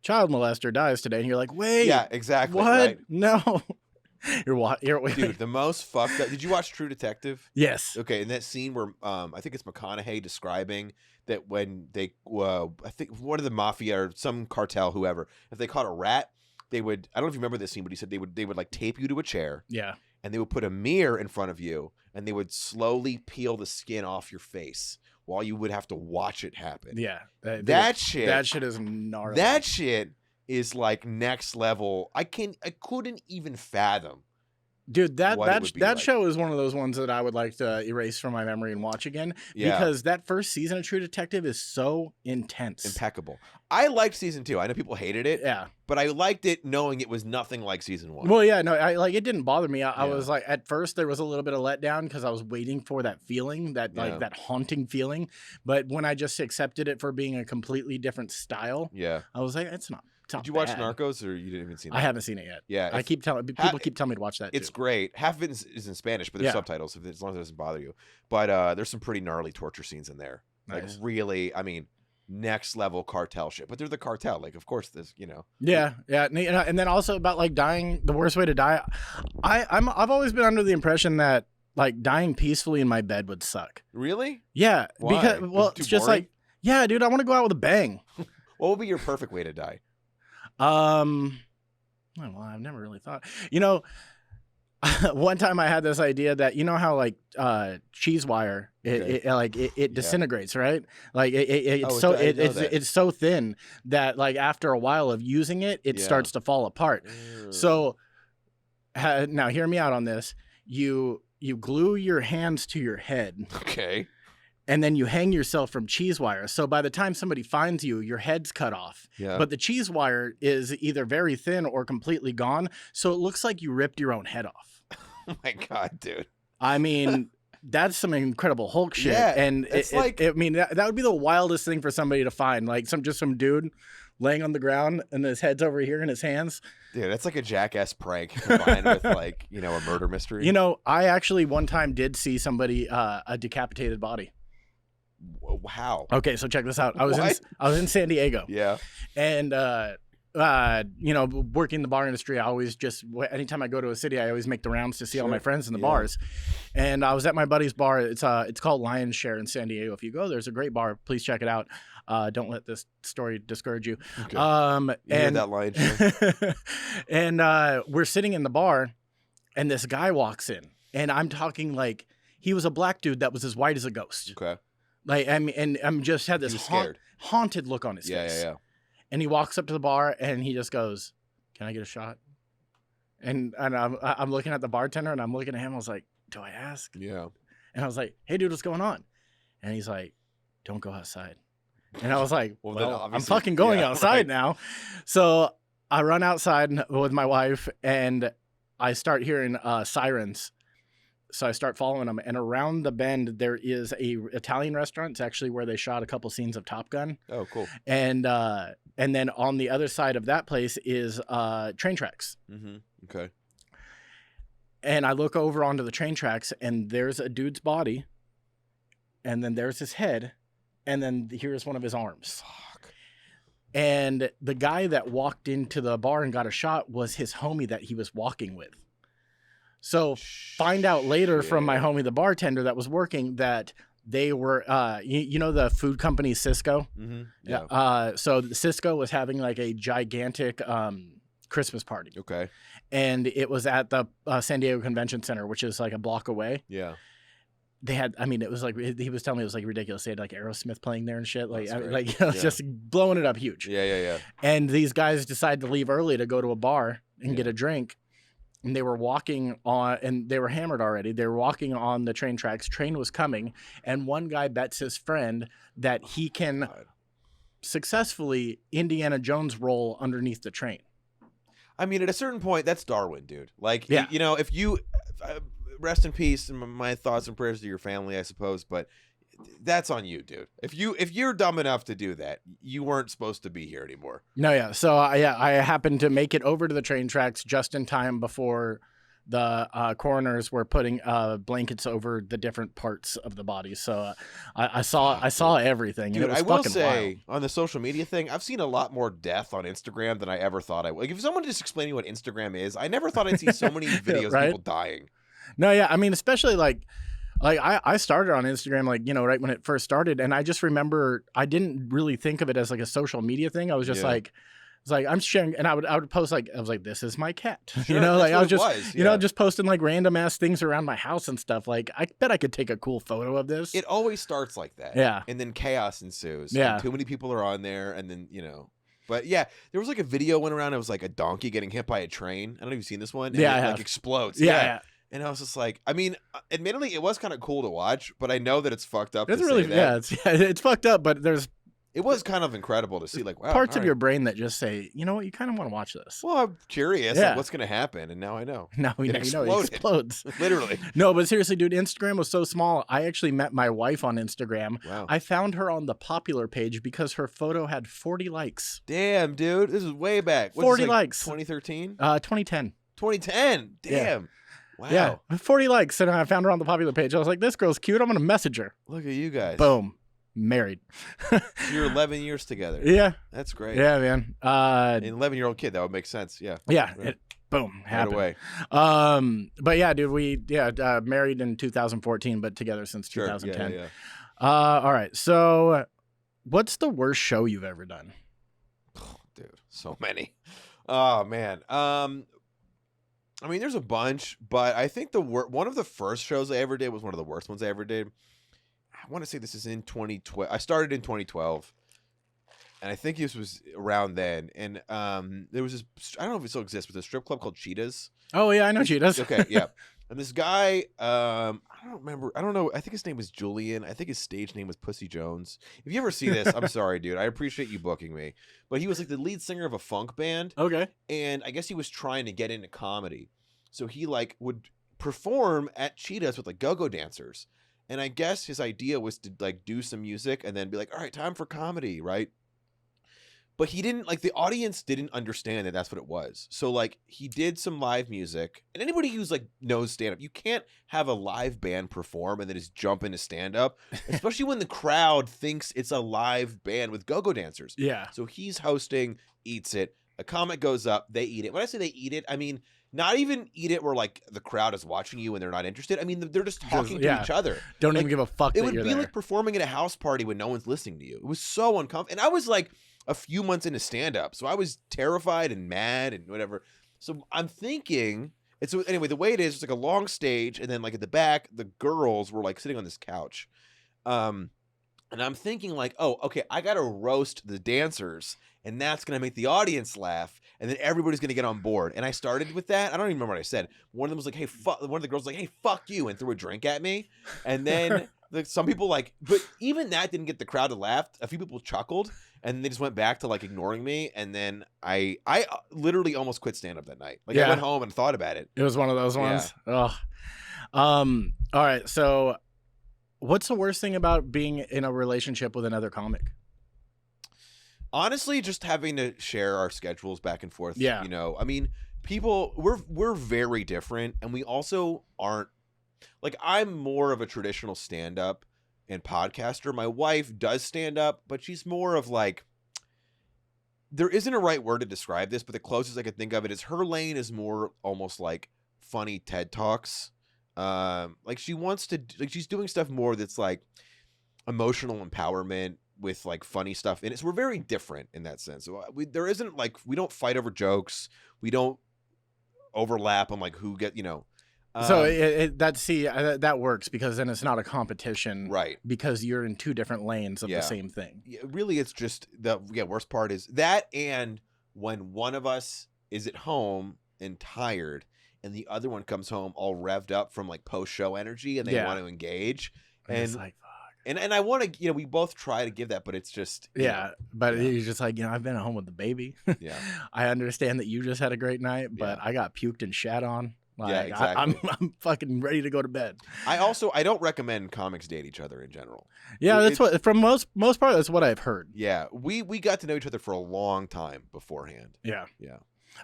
Child molester dies today, and you're like, wait.
Yeah, exactly.
What?
Right?
No. You're
Dude, the most fucked up. Did you watch True Detective?
Yes.
Okay, in that scene where I think it's McConaughey describing that when they I think one of the mafia or some cartel, whoever, if they caught a rat, they would, I don't know if you remember this scene, but he said they would like tape you to a chair.
Yeah.
And they would put a mirror in front of you, and they would slowly peel the skin off your face while you would have to watch it happen.
Yeah.
That shit
is gnarly.
That shit is like next level. I couldn't even fathom.
Dude, that
like.
show is one of those ones that I would like to erase from my memory and watch again.
Yeah.
Because that first season of True Detective is so intense.
Impeccable. I liked season 2. I know people hated it.
Yeah.
But I liked it knowing it was nothing like season 1.
Well, yeah, no, it didn't bother me. I was like, at first there was a little bit of letdown because I was waiting for that feeling, that haunting feeling. But when I just accepted it for being a completely different style, I was like, it's not.
Did you watch Narcos, or you didn't even see that?
I haven't seen it yet.
Yeah,
people keep telling me to watch that.
It's great. Half of it is in Spanish, but there's subtitles as long as it doesn't bother you. But there's some pretty gnarly torture scenes in there. Nice. Like really, I mean, next level cartel shit. But they're the cartel. Like, of course, this,
Yeah. And then also about like dying, the worst way to die. I've always been under the impression that like dying peacefully in my bed would suck.
Really?
Yeah.
Why?
Because it's just
boring?
like, yeah, dude, I want to go out with a bang.
What would be your perfect way to die?
Well, I've never really thought. One time I had this idea that how like cheese wire it disintegrates, right? Like it's so thin that like after a while of using it, it starts to fall apart. So now hear me out on this. You glue your hands to your head.
Okay.
And then you hang yourself from cheese wire. So by the time somebody finds you, your head's cut off.
Yeah.
But the cheese wire is either very thin or completely gone. So it looks like you ripped your own head off.
Oh my God, dude.
I mean, That's some Incredible Hulk shit.
Yeah,
And
it's
I mean, that would be the wildest thing for somebody to find. Like some dude laying on the ground and his head's over here in his hands.
Dude, that's like a Jackass prank combined with like, you know, a murder mystery.
You know, I actually one time did see somebody a decapitated body.
How?
Okay, so check this out. I was in San Diego.
Yeah.
And you know, working the bar industry, I always anytime I go to a city, I always make the rounds to see all my friends in the bars. And I was at my buddy's bar. It's called Lion's Share in San Diego. If you go, there's a great bar. Please check it out. Don't let this story discourage you.
Okay. You hear that, Lion's Share?
And we're sitting in the bar, and this guy walks in, and I'm talking like he was a black dude that was as white as a ghost.
Okay.
Like I'm just had this haunted look on his face.
Yeah.
And he walks up to the bar and he just goes, "Can I get a shot?" And I'm looking at the bartender and I'm looking at him. I was like, "Do I ask?"
Yeah.
And I was like, "Hey, dude, what's going on?" And he's like, "Don't go outside." And I was like, well I'm fucking going outside now. So I run outside with my wife and I start hearing sirens. So I start following them, and around the bend there is a Italian restaurant. It's actually where they shot a couple scenes of Top Gun.
Oh, cool.
And then on the other side of that place is train tracks.
Mm-hmm. Okay.
And I look over onto the train tracks, and there's a dude's body, and then there's his head, and then here's one of his arms.
Fuck.
And the guy that walked into the bar and got a shot was his homie that he was walking with. So find out later from my homie, the bartender that was working, that they were, you know, the food company Cisco.
Mm-hmm.
Yeah. So Cisco was having like a gigantic Christmas party.
Okay.
And it was at the San Diego Convention Center, which is like a block away.
Yeah.
They had, I mean, it was like, he was telling me it was like ridiculous. They had like Aerosmith playing there and shit. Like,
That's
you know, just blowing it up huge.
Yeah.
And these guys decided to leave early to go to a bar and get a drink. And they were walking on, and they were hammered already. They were walking on the train tracks. Train was coming. And one guy bets his friend that he can successfully Indiana Jones roll underneath the train.
I mean, at a certain point, that's Darwin, dude. Like,
Yeah.
you know, if you rest in peace, and my thoughts and prayers to your family, I suppose, but that's on you, dude. If you're dumb enough to do that, you weren't supposed to be here anymore.
No, yeah. So I happened to make it over to the train tracks just in time before the coroners were putting blankets over the different parts of the body. So I saw everything.
Dude,
and it was
I will
fucking
say
wild.
on the social media thing, I've seen a lot more death on Instagram than I ever thought I would. Like, if someone just explaining what Instagram is, I never thought I'd see so many videos of people dying.
No, yeah. I mean, especially like I started on Instagram, like, you know, right when it first started. And I just remember I didn't really think of it as like a social media thing. I was just like, it's like I'm sharing, and I would post like, I was like, this is my cat,
Sure,
you know, like I was just,
you
know, just posting like random ass things around my house and stuff. Like, I bet I could take a cool photo of this.
It always starts like that.
Yeah.
And then chaos ensues.
Yeah.
And too many people are on there, and then, you know. But yeah, there was like a video went around. It was like a donkey getting hit by a train. I don't know if you've seen this one. And
Yeah,
it,
I
like
have.
explodes.
Yeah.
And I was just like, I mean, admittedly, it was kind of cool to watch, but I know that it's fucked up.
It's
to
really,
say that.
it's fucked up, but there's
It was kind of incredible to see, like, wow.
parts of your brain that just say, you know what, you kind of want to watch this.
Well, I'm curious
Yeah.
like, what's going to happen, and now I know.
Now we know, you know it explodes.
Literally.
No, but seriously, dude, Instagram was so small. I actually met my wife on Instagram.
Wow.
I found her on the popular page because her photo had 40 likes.
Damn, dude. This is way back. What's
40
this, like,
likes.
2013?
2010.
2010. Damn.
Yeah.
Wow.
Yeah, 40 likes. And I found her on the popular page. I was like, this girl's cute. I'm going to message her.
Look at you guys.
Boom. Married.
You're 11 years together.
Yeah.
That's great.
Yeah, man.
An 11-year-old kid, that would make sense. Yeah.
Yeah.
Right.
Boom.
Right
Happened.
away.
But yeah, dude, we married in 2014, but together since
Sure.
2010.
Yeah.
All right. So what's the worst show you've ever done?
Oh, dude, so many. Oh, man. I mean, there's a bunch, but I think one of the first shows I ever did was one of the worst ones I ever did. I want to say this is in 2012. I started in 2012, and I think this was around then. And there was this, I don't know if it still exists, but a strip club called Cheetahs.
Oh, yeah, I know Cheetahs.
Okay, yeah. And this guy, I don't remember. I don't know. I think his name was Julian. I think his stage name was Pussy Jones. If you ever see this, I'm sorry, dude. I appreciate you booking me. But he was like the lead singer of a funk band.
Okay.
And I guess he was trying to get into comedy. So he like would perform at Cheetahs with like go-go dancers. And I guess his idea was to like do some music and then be like, all right, time for comedy, right? But he didn't, like, the audience didn't understand that that's what it was. So like he did some live music, and anybody who's like knows stand-up, you can't have a live band perform and then just jump into stand-up, especially when the crowd thinks it's a live band with go-go dancers.
Yeah.
So he's hosting, eats it. A comic goes up, they eat it. When I say they eat it, I mean not even eat it where like the crowd is watching you and they're not interested. I mean they're just talking to each other.
Don't
like,
even give a fuck.
It
that
would
you're
be
there.
like performing at a house party when no one's listening to you. It was so uncomfortable. And I was like a few months into stand-up, so I was terrified and mad and whatever. So I'm thinking, and so anyway, the way it is, it's like a long stage, and then like at the back, the girls were like sitting on this couch. And I'm thinking like, oh, okay, I gotta roast the dancers, and that's gonna make the audience laugh, and then everybody's gonna get on board. And I started with that. I don't even remember what I said. One of them was like, "Hey, fuck." One of the girls was like, "Hey, fuck you," and threw a drink at me. And then some people like, but even that didn't get the crowd to laugh. A few people chuckled, and they just went back to like ignoring me. And then I literally almost quit stand up that night. Like I went home and thought about it.
It was one of those ones. Oh. All right. So, what's the worst thing about being in a relationship with another comic?
Honestly, just having to share our schedules back and forth.
Yeah.
You know, I mean, people, we're very different, and we also aren't, like, I'm more of a traditional stand-up and podcaster. My wife does stand-up, but she's more of like, there isn't a right word to describe this, but the closest I could think of it is her lane is more almost like funny TED Talks. Like she wants to, like she's doing stuff more that's like emotional empowerment with like funny stuff in it. So we're very different in that sense. So there isn't like, we don't fight over jokes. We don't overlap on like who get, you know.
So that works because then it's not a competition,
right?
Because you're in two different lanes of the same thing.
Yeah, really, it's just the worst part is that, and when one of us is at home and tired, and the other one comes home all revved up from like post show energy, and they want to engage, and
it's like, fuck.
And I want to, you know, we both try to give that, but it's just
but you're just like, you know, I've been at home with the baby.
Yeah,
I understand that you just had a great night, but I got puked and shat on. Like,
yeah, exactly.
I'm fucking ready to go to bed.
I don't recommend comics date each other in general.
Yeah, that's what, from most part, that's what I've heard.
Yeah, we got to know each other for a long time beforehand.
Yeah.
Yeah.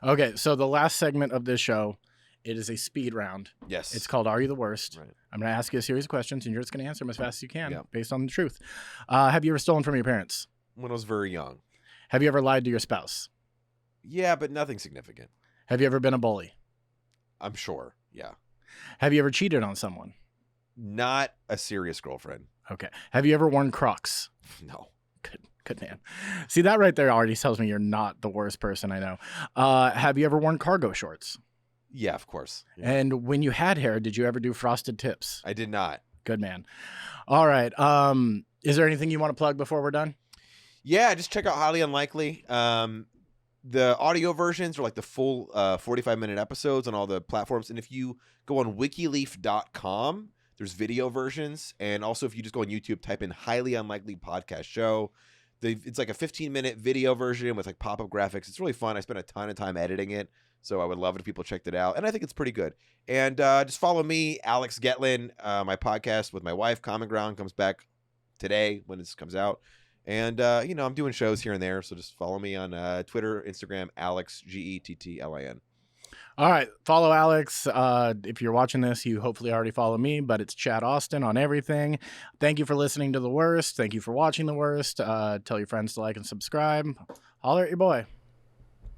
Okay, so the last segment of this show, it is a speed round.
Yes.
It's called Are You the Worst?
Right.
I'm going to ask you a series of questions, and you're just going to answer them as fast as you can based on the truth. Have you ever stolen from your parents?
When I was very young.
Have you ever lied to your spouse?
Yeah, but nothing significant.
Have you ever been a bully?
I'm sure. Yeah.
Have you ever cheated on someone?
Not a serious girlfriend.
Okay. Have you ever worn Crocs?
No.
Good man. See, that right there already tells me you're not the worst person I know. Have you ever worn cargo shorts?
Yeah, of course. Yeah.
And when you had hair, did you ever do frosted tips?
I did not.
Good man. All right. Is there anything you want to plug before we're done?
Yeah, just check out Highly Unlikely. The audio versions are like the full 45-minute episodes on all the platforms. And if you go on wikileaf.com, there's video versions. And also if you just go on YouTube, type in Highly Unlikely Podcast Show. It's like a 15-minute video version with like pop-up graphics. It's really fun. I spent a ton of time editing it. So I would love it if people checked it out. And I think it's pretty good. And just follow me, Alex Gettlin. My podcast with my wife, Common Ground, comes back today when this comes out. And, you know, I'm doing shows here and there. So just follow me on Twitter, Instagram, Alex, Gettlin.
All right. Follow Alex. If you're watching this, you hopefully already follow me, but it's Chad Austin on everything. Thank you for listening to The Worst. Thank you for watching The Worst. Tell your friends to like and subscribe. Holler at your boy.